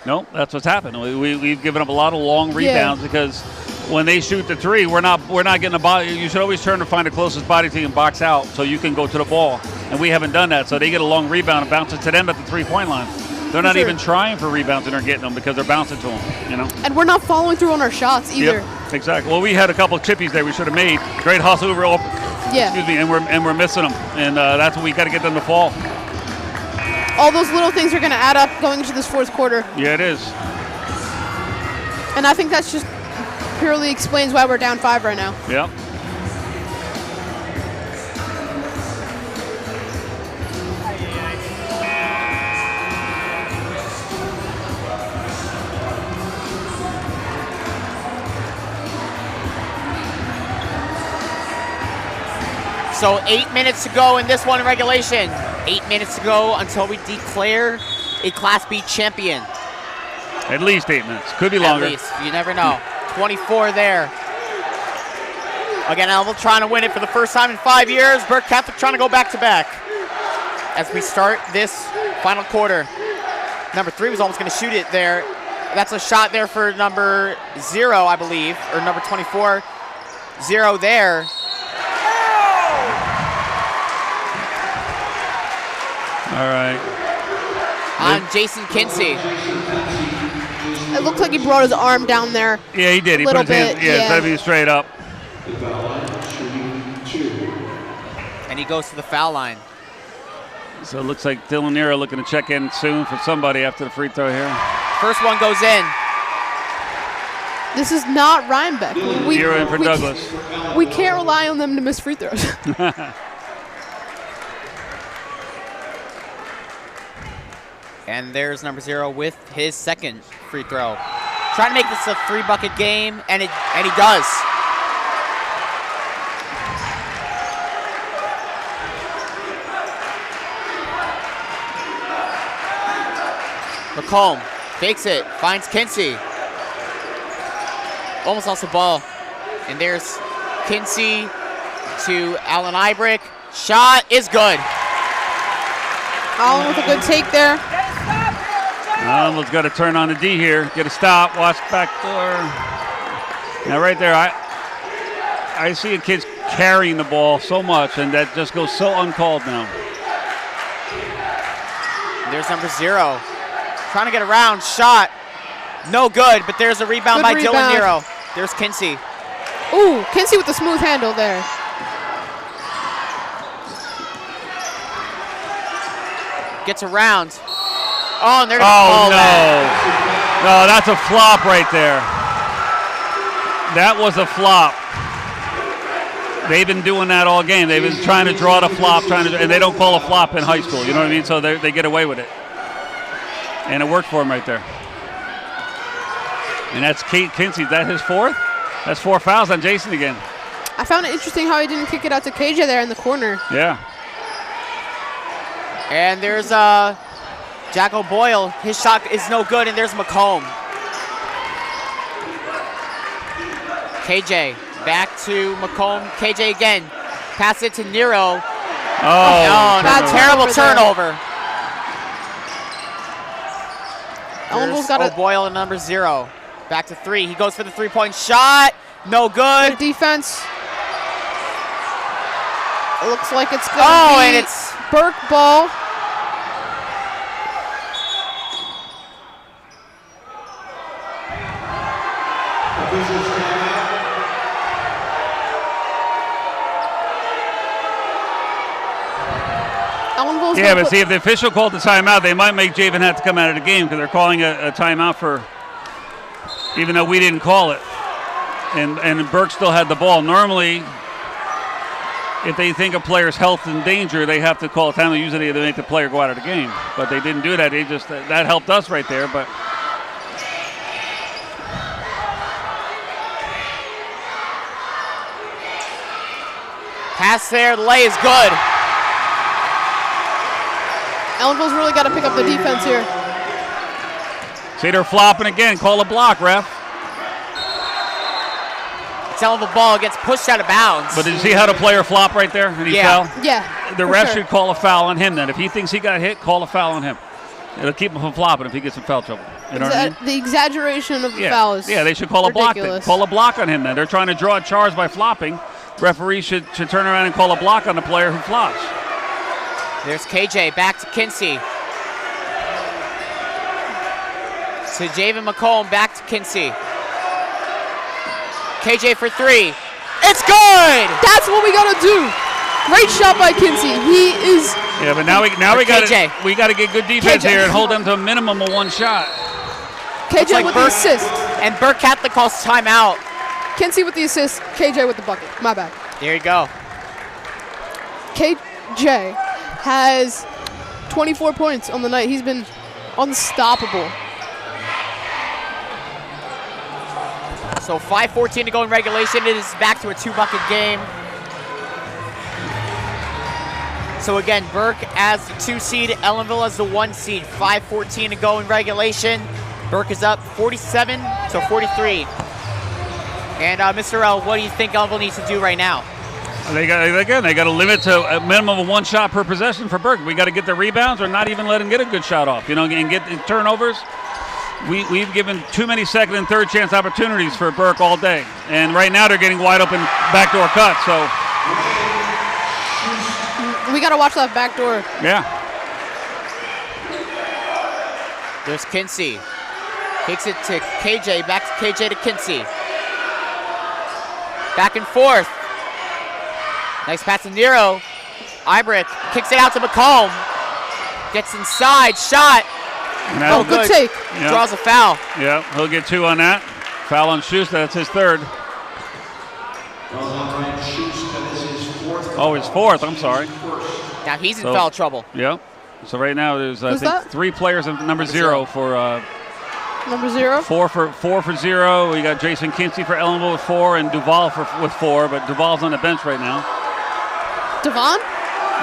No, that's what's happened. We've given up a lot of long rebounds because when they shoot the 3, we're not getting the body. You should always turn to find the closest body to you and box out so you can go to the ball. And we haven't done that. So they get a long rebound and bounce it to them at the 3-point line. They're not even trying for rebounds and they're getting them because they're bouncing to them, you know. And we're not following through on our shots either. Yep, exactly. Well, we had a couple of chippies there we should have made. Great hustle, excuse me, and we're missing them. And that's what we got to get them to fall. All those little things are going to add up going into this fourth quarter. Yeah, it is. And I think that's just purely explains why we're down 5 right now. Yep. So 8 minutes to go in this one in regulation. 8 minutes to go until we declare a Class B champion. At least 8 minutes. Could be longer. At least. You never know. 24 there. Again, Ellenville trying to win it for the first time in 5 years. Burke Catholic trying to go back-to-back as we start this final quarter. Number 3 was almost going to shoot it there. That's a shot there for number 0, I believe, or number 24. 0 there. All right. On Jason Kinsey. It looked like he brought his arm down there. Yeah, he did. He put his hands, instead of being straight up. And he goes to the foul line. So it looks like Dylan Nero looking to check in soon for somebody after the free throw here. First one goes in. This is not Rhinebeck. Nero in for Douglas. We can't rely on them to miss free throws. And there's number 0 with his second free throw. Trying to make this a 3-bucket game, and he does. McComb fakes it, finds Kinsey. Almost lost the ball. And there's Kinsey to Allen Ibrick. Shot is good. Allen with a good take there. Allen's got to turn on the D here. Get a stop. Watch back door. Now right there, I see a kid's carrying the ball so much, and that just goes so uncalled now. There's number 0. Trying to get around. Shot. No good, but there's a rebound by Dylan Nero. There's Kinsey. Ooh, Kinsey with the smooth handle there. Gets around. Oh, and they're going to call that. No, that's a flop right there. That was a flop. They've been doing that all game. They've been trying to draw the flop, and they don't call a flop in high school. You know what I mean? So they get away with it. And it worked for him right there. And that's Kinsey. Is that his 4th? That's 4 fouls on Jason again. I found it interesting how he didn't kick it out to KJ there in the corner. Yeah. And there's Jack O'Boyle. His shot is no good, and there's McComb. KJ back to McComb. KJ again. Pass it to Nero. Oh, no, terrible turnover. Ellenville's got O'Boyle and number 0. Back to 3. He goes for the 3-point shot. No good. Good defense. It looks like it's going to be and it's Burke ball. Ellenville's yeah, but see, if the official called the timeout, they might make Javen have to come out of the game because they're calling a timeout for, even though we didn't call it. And Burke still had the ball. Normally, if they think a player's health in danger, they have to call a timeout. Usually they make the player go out of the game. But they didn't do that. That helped us right there. But pass there. The lay is good. Ellenville's really got to pick up the defense here. See, they're flopping again. Call a block, ref. The ball gets pushed out of bounds. But did you see how the player flopped right there and he fell? Yeah. The ref should call a foul on him then. If he thinks he got hit, call a foul on him. It'll keep him from flopping if he gets in foul trouble. You know what I mean? The exaggeration of the foul is they should call ridiculous. a block then. Call a block on him then. They're trying to draw a charge by flopping. Referee should turn around and call a block on the player who flops. There's KJ back to Kinsey. To Javen McComb, back to Kinsey. KJ for 3. It's good! That's what we gotta do. Great shot by Kinsey. He is. Yeah, but now we got to get good defense here and hold them to a minimum of 1 shot. KJ like with Burke, the assist. And Burke Catholic calls timeout. Kinsey with the assist. KJ with the bucket. My bad. There you go. KJ has 24 points on the night. He's been unstoppable. So 5:14 to go in regulation. It is back to a 2-bucket game. So again, Burke as the 2 seed, Ellenville as the 1 seed. 5:14 to go in regulation. Burke is up 47 to 43. And Mr. L, what do you think Ellenville needs to do right now? They got to limit to a minimum of 1 shot per possession for Burke. We got to get the rebounds or not even let him get a good shot off, and get the turnovers. We've given too many second and third chance opportunities for Burke all day. And right now they're getting wide open backdoor cuts, so. We got to watch that backdoor. Yeah. There's Kinsey. Takes it to KJ, back to KJ to Kinsey. Back and forth. Nice pass to Nero. Ibrick kicks it out to McComb. Gets inside, shot. No, good take. Yep. Draws a foul. Yeah, he'll get 2 on that. Foul on Schuster, that's his 3rd. Oh, his 4th, I'm sorry. Now he's in foul trouble. Yep. So right now there's I think 3 players in number 0 for Number 0. 4 for 0. We got Jason Kinsey for Ellenville with 4 and Duval with 4, but Duval's on the bench right now. Devon?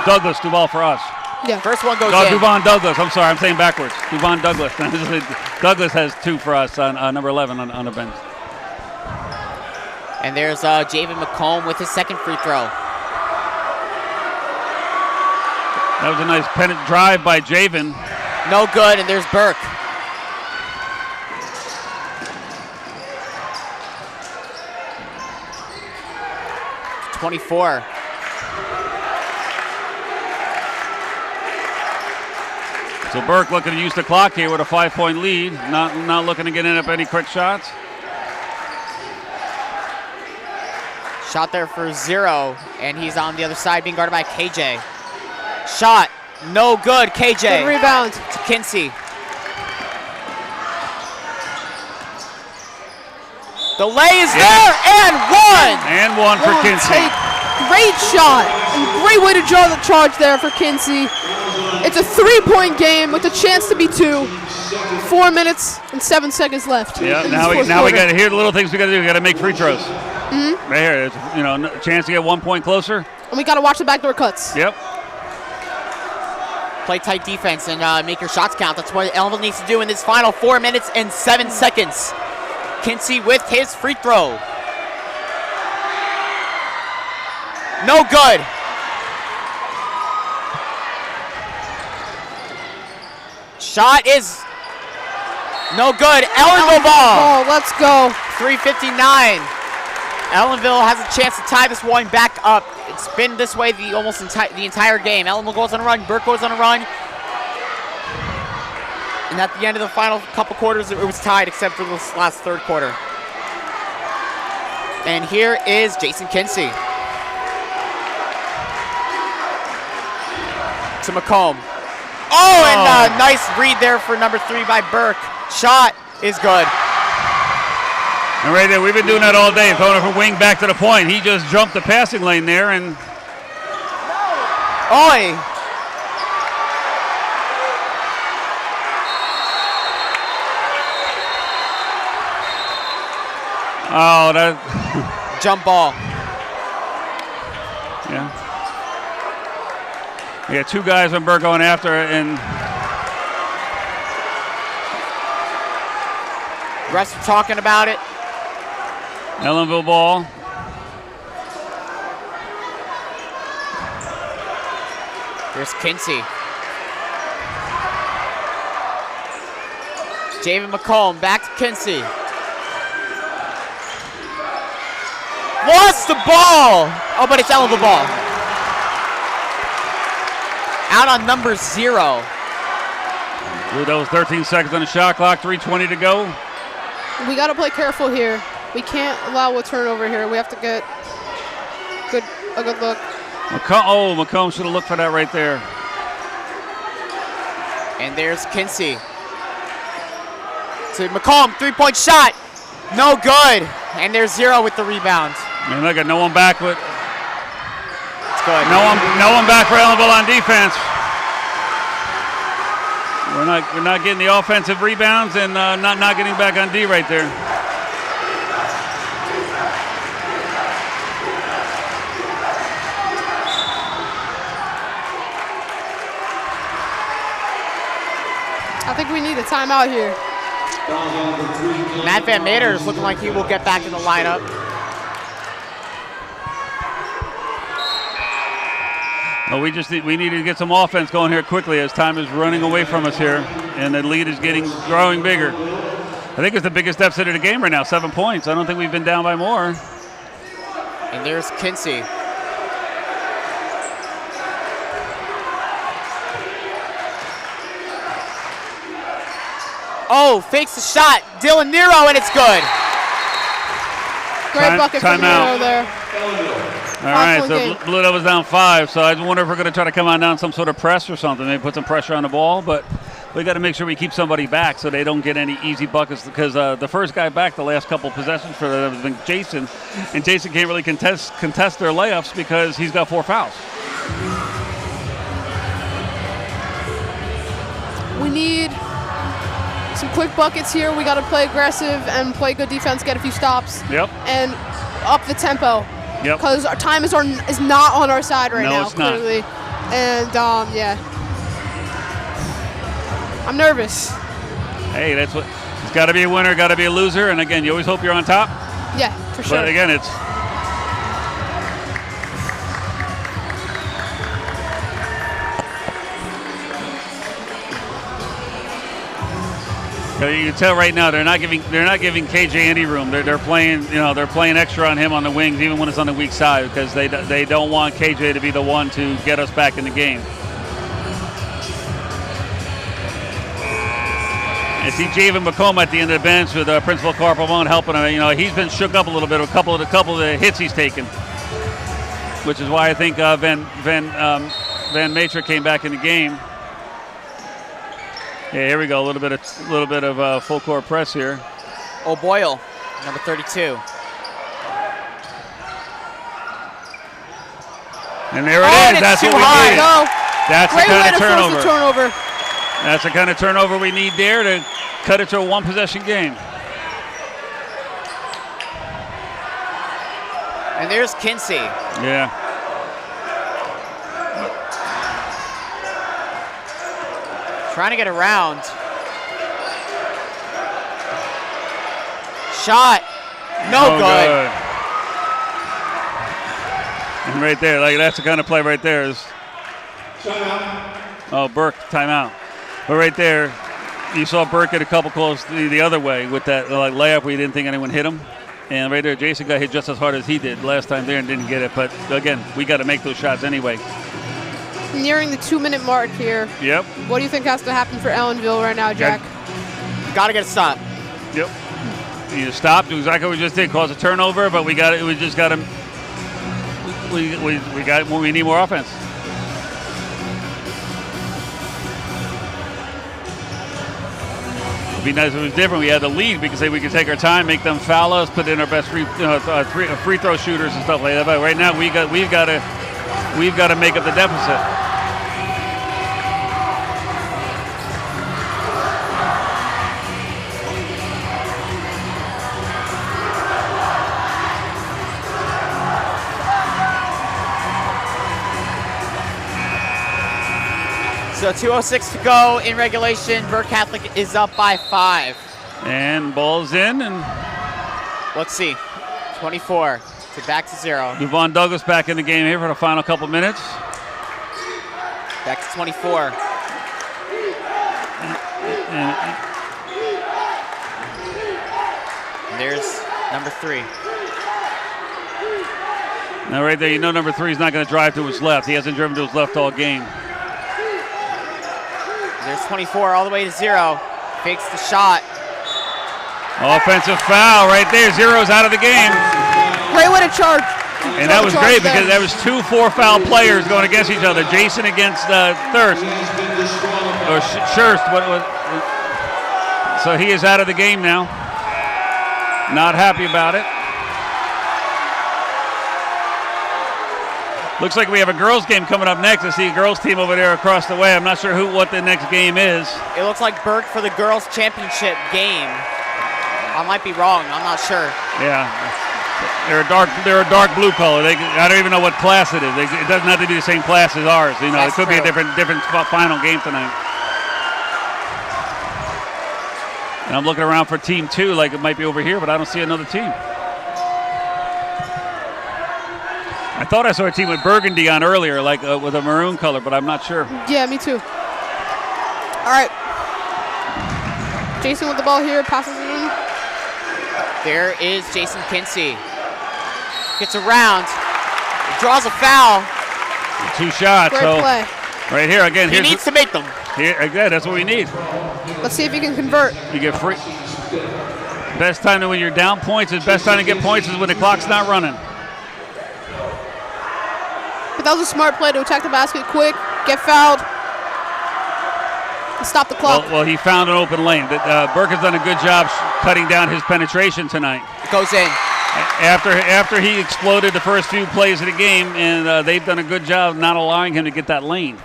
Duval for us. Yeah. First one goes Oh, in. Duvon Douglas. I'm sorry, I'm saying backwards. Duvon Douglas. Douglas has 2 for us on number 11 on the bench. And there's Javen McComb with his second free throw. That was a nice pennant drive by Javen. No good, and there's Burke. .24. So Burke looking to use the clock here with a 5-point lead. Not looking to get in up any quick shots. Shot there for 0, and he's on the other side being guarded by KJ. Shot, no good, KJ. Good rebound. To Kinsey. The lay is there, and one! And one for One Kinsey. take. Great shot, and great way to draw the charge there for Kinsey. It's a 3-point game with a chance to be 2. 4 minutes and 7 seconds left. Yeah, in now this we fourth quarter. got to hear the little things we got to do. We got to make free throws. Right here, there's, a chance to get 1 point closer. And we got to watch the backdoor cuts. Yep. Play tight defense and make your shots count. That's what Ellenville needs to do in this final 4 minutes and 7 seconds. Kinsey with his free throw. No good. Shot is no good. Ellenville ball. Oh, let's go. 3:59. Ellenville has a chance to tie this one back up. It's been this way the entire game. Ellenville goes on a run. Burke goes on a run. And at the end of the final couple quarters, it was tied except for this last third quarter. And here is Jason Kinsey. To McComb. Oh, and a nice read there for number 3 by Burke. Shot is good. And right there, we've been doing that all day, throwing it from wing back to the point. He just jumped the passing lane there, and Oi. oh, that Jump ball. yeah. We got 2 guys on Burke going after it, and Rest are talking about it. Ellenville ball. Here's Kinsey. Javen McComb back to Kinsey. Lost the ball! Oh, but it's Ellenville ball. Out on number 0. That was 13 seconds on the shot clock, 3:20 to go. We got to play careful here. We can't allow a turnover here. We have to get a good look. McComb should have looked for that right there. And there's Kinsey. To McComb, 3-point shot. No good. And there's 0 with the rebound. I mean, look at no one back with It's good. no one back for Ellenville on defense. We're not getting the offensive rebounds and not getting back on D right there. I think we need a timeout here. Matt Van Meter is looking like he will get back in the lineup. Well, we need to get some offense going here quickly as time is running away from us here, and the lead is growing bigger. I think it's the biggest deficit of the game right now, 7 points. I don't think we've been down by more. And there's Kinsey. Oh, fakes the shot. Dylan Nero, and it's good. Great bucket from timeout. Nero there. All right, so game. Blue Devils down 5. So I wonder if we're going to try to come on down some sort of press or something, maybe put some pressure on the ball. But we got to make sure we keep somebody back so they don't get any easy buckets. Because the first guy back the last couple possessions for them has been Jason, and Jason can't really contest their layups because he's got 4 fouls. We need some quick buckets here. We got to play aggressive and play good defense, get a few stops. Yep. And up the tempo. Yep. Because our time is not on our side right now, it's not. clearly. And, yeah. I'm nervous. Hey, that's what. It's got to be a winner, got to be a loser. And again, you always hope you're on top. Yeah, for sure. But again, it's. You can tell right now they're not giving KJ any room. They're playing extra on him on the wings, even when it's on the weak side, because they don't want KJ to be the one to get us back in the game. I see Javen McComb at the end of the bench with Principal Carpamone helping him. He's been shook up a little bit with a couple of the hits he's taken, which is why I think Van Matra came back in the game. Yeah, here we go. A little bit of full court press here. O'Boyle, number 32. And there it is. That's what we need. No. That's Great the kind way of to force the turnover. That's the kind of turnover we need there to cut it to a one-possession game. And there's Kinsey. Yeah. Trying to get around. Shot. No good. And right there, that's the kind of play right there is. Oh, Burke, timeout. But right there, you saw Burke get a couple calls the other way with that layup where he didn't think anyone hit him. And right there, Jason got hit just as hard as he did last time there and didn't get it. But again, we got to make those shots anyway. Nearing the 2-minute mark here. Yep. What do you think has to happen for Ellenville right now, Jack? Got to get a stop. Yep. You need to stop, do exactly what we just did, cause a turnover, but we just got to. We need more offense. It'd be nice if it was different. We had the lead. We could take our time, make them foul us, put in our best free throw shooters and stuff like that. But right now we've got to make up the deficit. So 2:06 to go in regulation. Burke Catholic is up by 5. And ball's in, and let's see. 24 to back to 0. Devon Douglas back in the game here for the final couple minutes. Back to 24. And there's number 3. Now right there, number 3 is not going to drive to his left. He hasn't driven to his left all game. There's 24 all the way to 0. Fakes the shot. Offensive foul right there. 0's out of the game. Great way to charge. And that was great because there was 2 4-foul players going against each other. Jason against Thirst. Or Schurst. So he is out of the game now. Not happy about it. Looks like we have a girls game coming up next. I see a girls team over there across the way. I'm not sure what the next game is. It looks like Burke for the girls championship game. I might be wrong. I'm not sure. Yeah, they're a dark blue color. I don't even know what class it is. It doesn't have to be the same class as ours. It could be a different final game tonight. And I'm looking around for team 2, like it might be over here, but I don't see another team. I thought I saw a team with burgundy on earlier, with a maroon color, but I'm not sure. Yeah, me too. All right. Jason with the ball here, passes it in. There is Jason Kinsey. Gets around, draws a foul. 2 shots. Great play. Right here, again. He needs to make them. Here, again, that's what we need. Let's see if he can convert. You get free. Best time when you're down points is best time to get points is when the clock's not running. But that was a smart play to attack the basket quick, get fouled, and stop the clock. Well, he found an open lane. Burke has done a good job cutting down his penetration tonight. It goes in. After he exploded the first few plays of the game, and they've done a good job not allowing him to get that lane.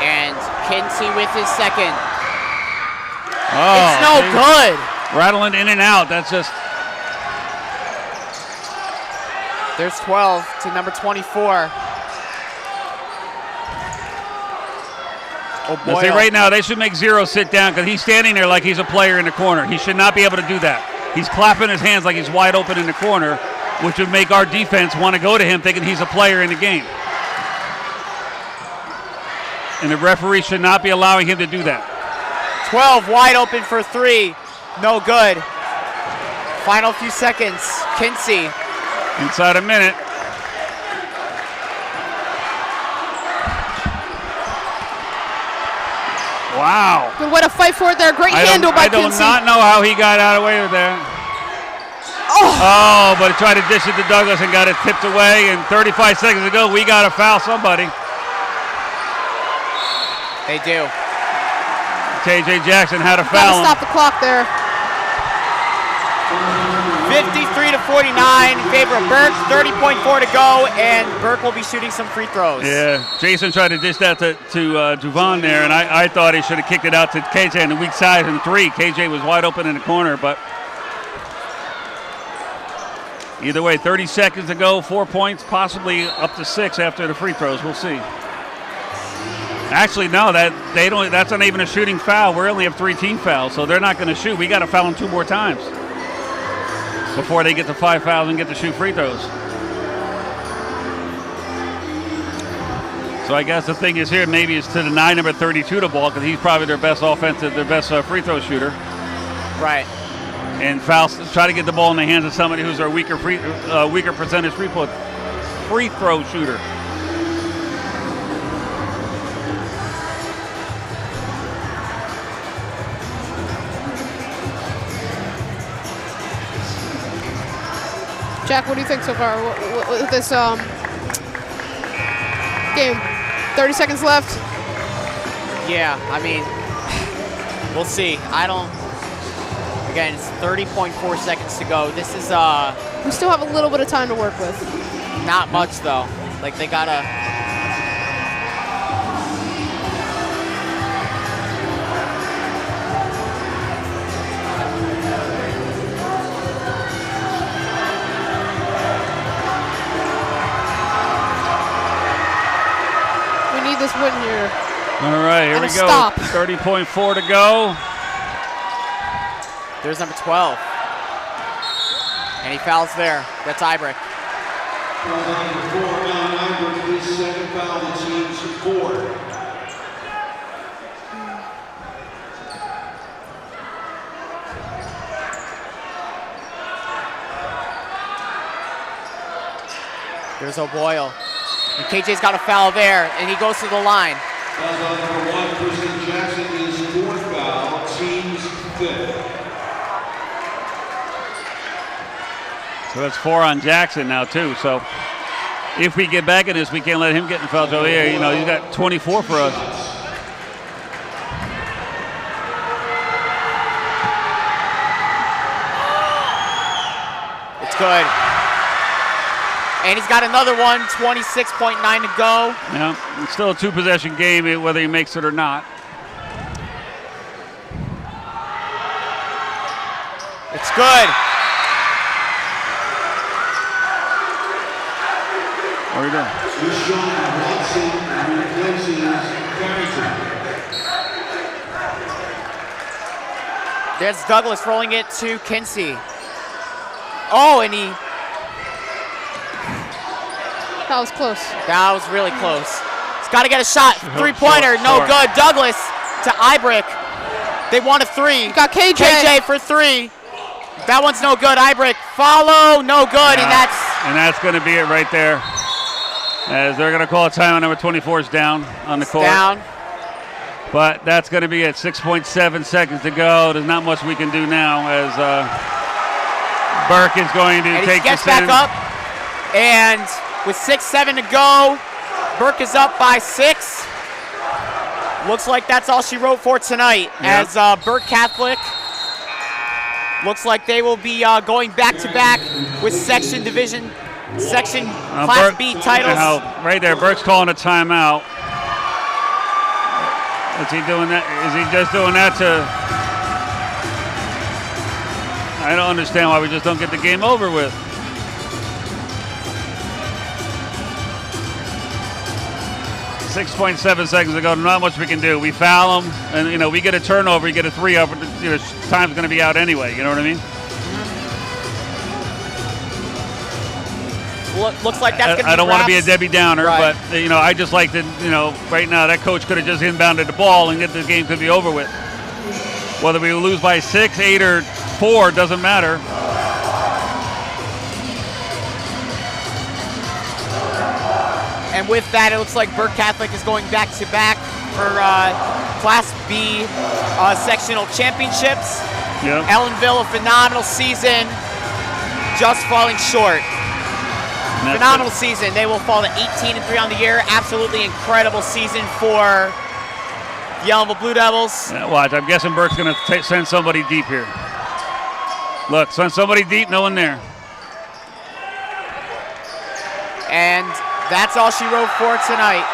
And Kinsey with his second. Oh, It's no good. Rattling in and out. That's just. There's 12 to number 24. Oh, Now, boy. see, right now, they should make Zero sit down because he's standing there like he's a player in the corner. He should not be able to do that. He's clapping his hands like he's wide open in the corner, which would make our defense want to go to him thinking he's a player in the game. And the referee should not be allowing him to do that. 12 wide open for three. No good. Final few seconds. Kinsey. Inside a minute. Wow. Good way to fight for it there. Great handle by Kinsey. I do not know how he got out of the way with that. Oh, but he tried to dish it to Douglas and got it tipped away. And 35 seconds ago, we got to foul somebody. They do. KJ Jackson had a Gotta foul. stop the clock there. 53 to 49 in favor of Burke. 30.4 to go, and Burke will be shooting some free throws. Yeah, Jason tried to dish that to Duvon there, and I thought he should have kicked it out to KJ on the weak side in three. KJ was wide open in the corner, but either way, 30 seconds to go, 4 points, possibly up to 6 after the free throws. We'll see. Actually, no, that's not even a shooting foul. We only have 3 team fouls, so they're not going to shoot. We got to foul them 2 more times before they get to 5 fouls and get to shoot free throws. So I guess the thing is here, maybe it's to deny number 32 the ball because he's probably their best free throw shooter. Right. And try to get the ball in the hands of somebody who's our weaker percentage free throw shooter. Jack, what do you think so far with this game? 30 seconds left. Yeah, I mean, we'll see. Again, it's 30.4 seconds to go. This is We still have a little bit of time to work with. not much, though. Like, they gotta... This win here. All right, here we go. Stop. 30.4 to go. There's number 12. And he fouls there. That's Ibrook. His second foul, the team's 4. There's O'Boyle. And KJ's got a foul there, and he goes to the line. Foul on number 1, Christian Jackson, is 4th foul, team's 5th. So that's 4 on Jackson now, too. So if we get back in this, we can't let him get in foul trouble here. You know, he's got 24 for us. It's good. And he's got another one, 26.9 to go. Yeah, it's still a 2-possession game, whether he makes it or not. It's good. What are we doing? Deshaun Watson replaces Carrington. There's Douglas rolling it to Kinsey. Oh, and he... That was close. That was really close. He's got to get a shot. Three-pointer, no short. good. Douglas to Ibrook. They want a 3. Got KJ. KJ for 3. That one's no good. Ibrook follow, no good, and that's going to be it right there. As they're going to call a timeout. Number 24 is down on the court. Down. But that's going to be at 6.7 seconds to go. There's not much we can do now as Burke is going to And take he gets this back up, and with 6-7 to go, Burke is up by 6. Looks like that's all she wrote for tonight. Yep. As Burke Catholic looks like they will be going back-to-back with section Class Burke, B titles. Right there, Burke's calling a timeout. Is he doing that? Is he just doing that to? I don't understand why we just don't get the game over with. .7 seconds ago, not much we can do. We foul them, and we get a turnover, you get a 3-up, time's going to be out anyway. You know what I mean? Looks like that's going to be I don't want to be a wraps. Debbie Downer, Right. but I just like to, right now that coach could have just inbounded the ball and the game could be over with. Whether we lose by 6, 8, or 4 doesn't matter. And with that, it looks like Burke Catholic is going back-to-back for Class B sectional championships. Yep. Ellenville, a phenomenal season, just falling short. Phenomenal season. They will fall to 18-3 on the year. Absolutely incredible season for the Ellenville Blue Devils. Yeah, watch, I'm guessing Burke's going to send somebody deep here. Look, send somebody deep, no one there. And that's all she wrote for tonight.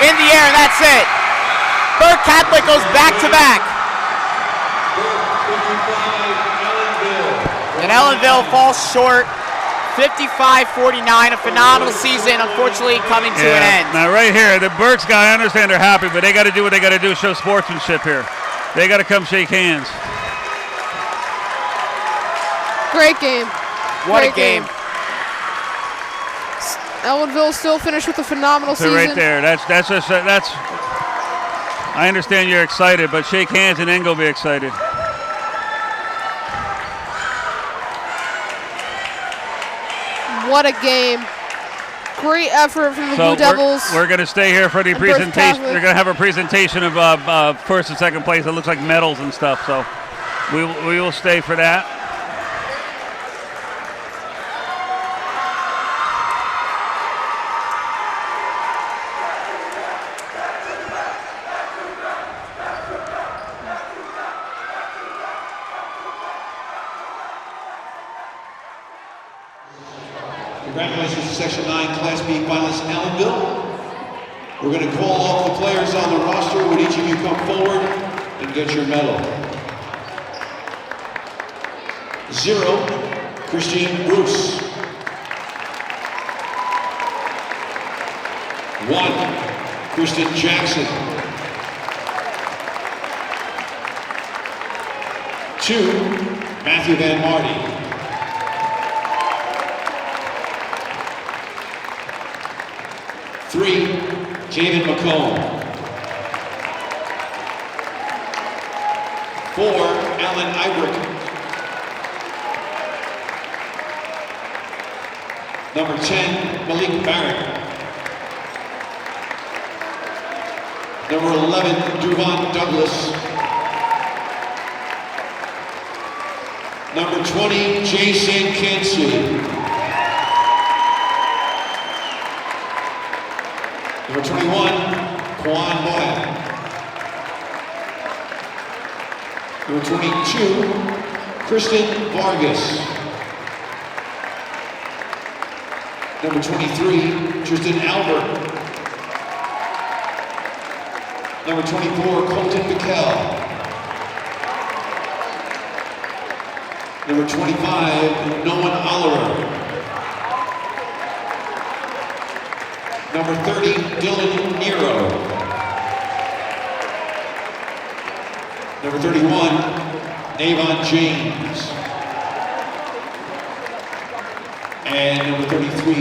In the air, and that's it. Burke Catholic goes back-to-back. And Ellenville falls short, 55-49. A phenomenal season, unfortunately, coming to an end. Now, right here, the Burke's guy, I understand they're happy, but they got to do what they got to do, show sportsmanship here. They got to come shake hands. Great game. What a game. Ellenville still finished with a phenomenal So season. right there, that's. I understand you're excited, but shake hands and then go be excited. What a game. Great effort from the Blue Devils. We're going to stay here for the and Burke presentation. Catholic. They're going to have a presentation of first and second place. It looks like medals and stuff, so we will stay for that. Congratulations to Section 9 Class B finalist Ellenville. We're going to call off the players on the roster. Would each of you come forward and get your medal? 0, Christian Bruce. 1, Kristen Jackson. 2, Matthew Van Marty. 3, Jaden McComb. 4, Alan Ibrick. Number 10, Malik Barrett. Number 11, Duvon Douglas. Number 20, Jason Kinsey. Number 21, Quan Moya. Number 22, Kristen Vargas. Number 23, Tristan Albert. Number 24, Colton Mikkel. Number 25, Noah Oliver. Number 30, Dylan Nero. Number 31, Avon James. And number 33,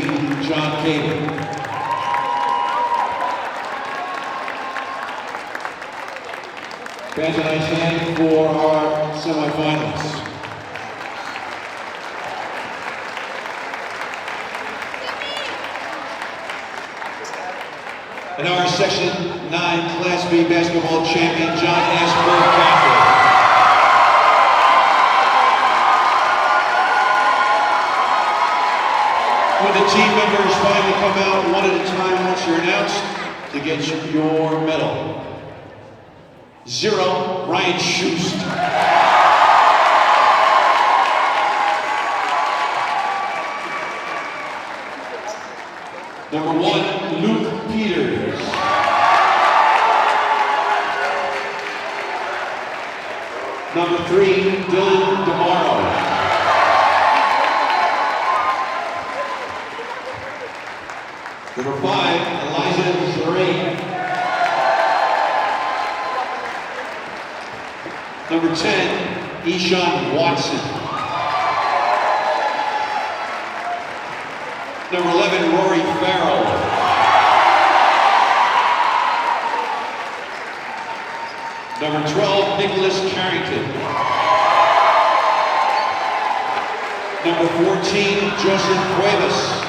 John Caden. Fans, a nice hand for our semifinalists. And our Section 9 Class B basketball champion, John S. Burke Catholic. When the team members finally come out one at a time once you're announced to get your medal. 0, Ryan Schust. Number 1, Luke Peters. Number 3, Dylan DeMaro. Number 5, Eliza Zerine. Number 10, Eshawn Watson. Number 11, Rory Farrell. Number 12, Nicholas Carrington. Number 14, Joseph Cuevas.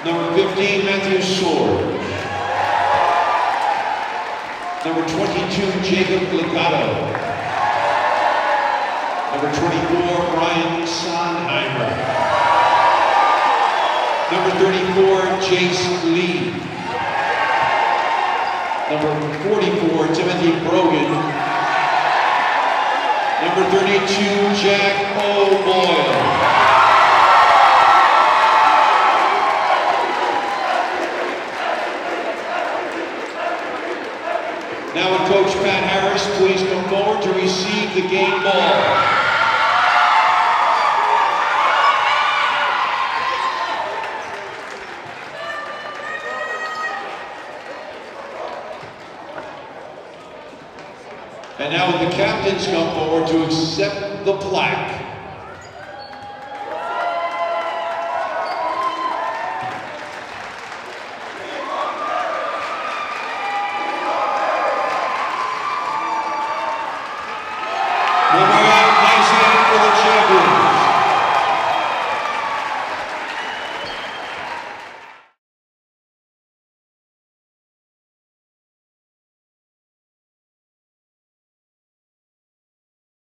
Number 15, Matthew Sword. Number 22, Jacob Legato. Number 24, Brian Sonheimer. Number 34, Jace Lee. Number 44, Timothy Brogan. Number 32, Jack O'Boyle. Now would Coach Pat Harris please come forward to receive the game ball. And now would the captains come forward to accept the plaque.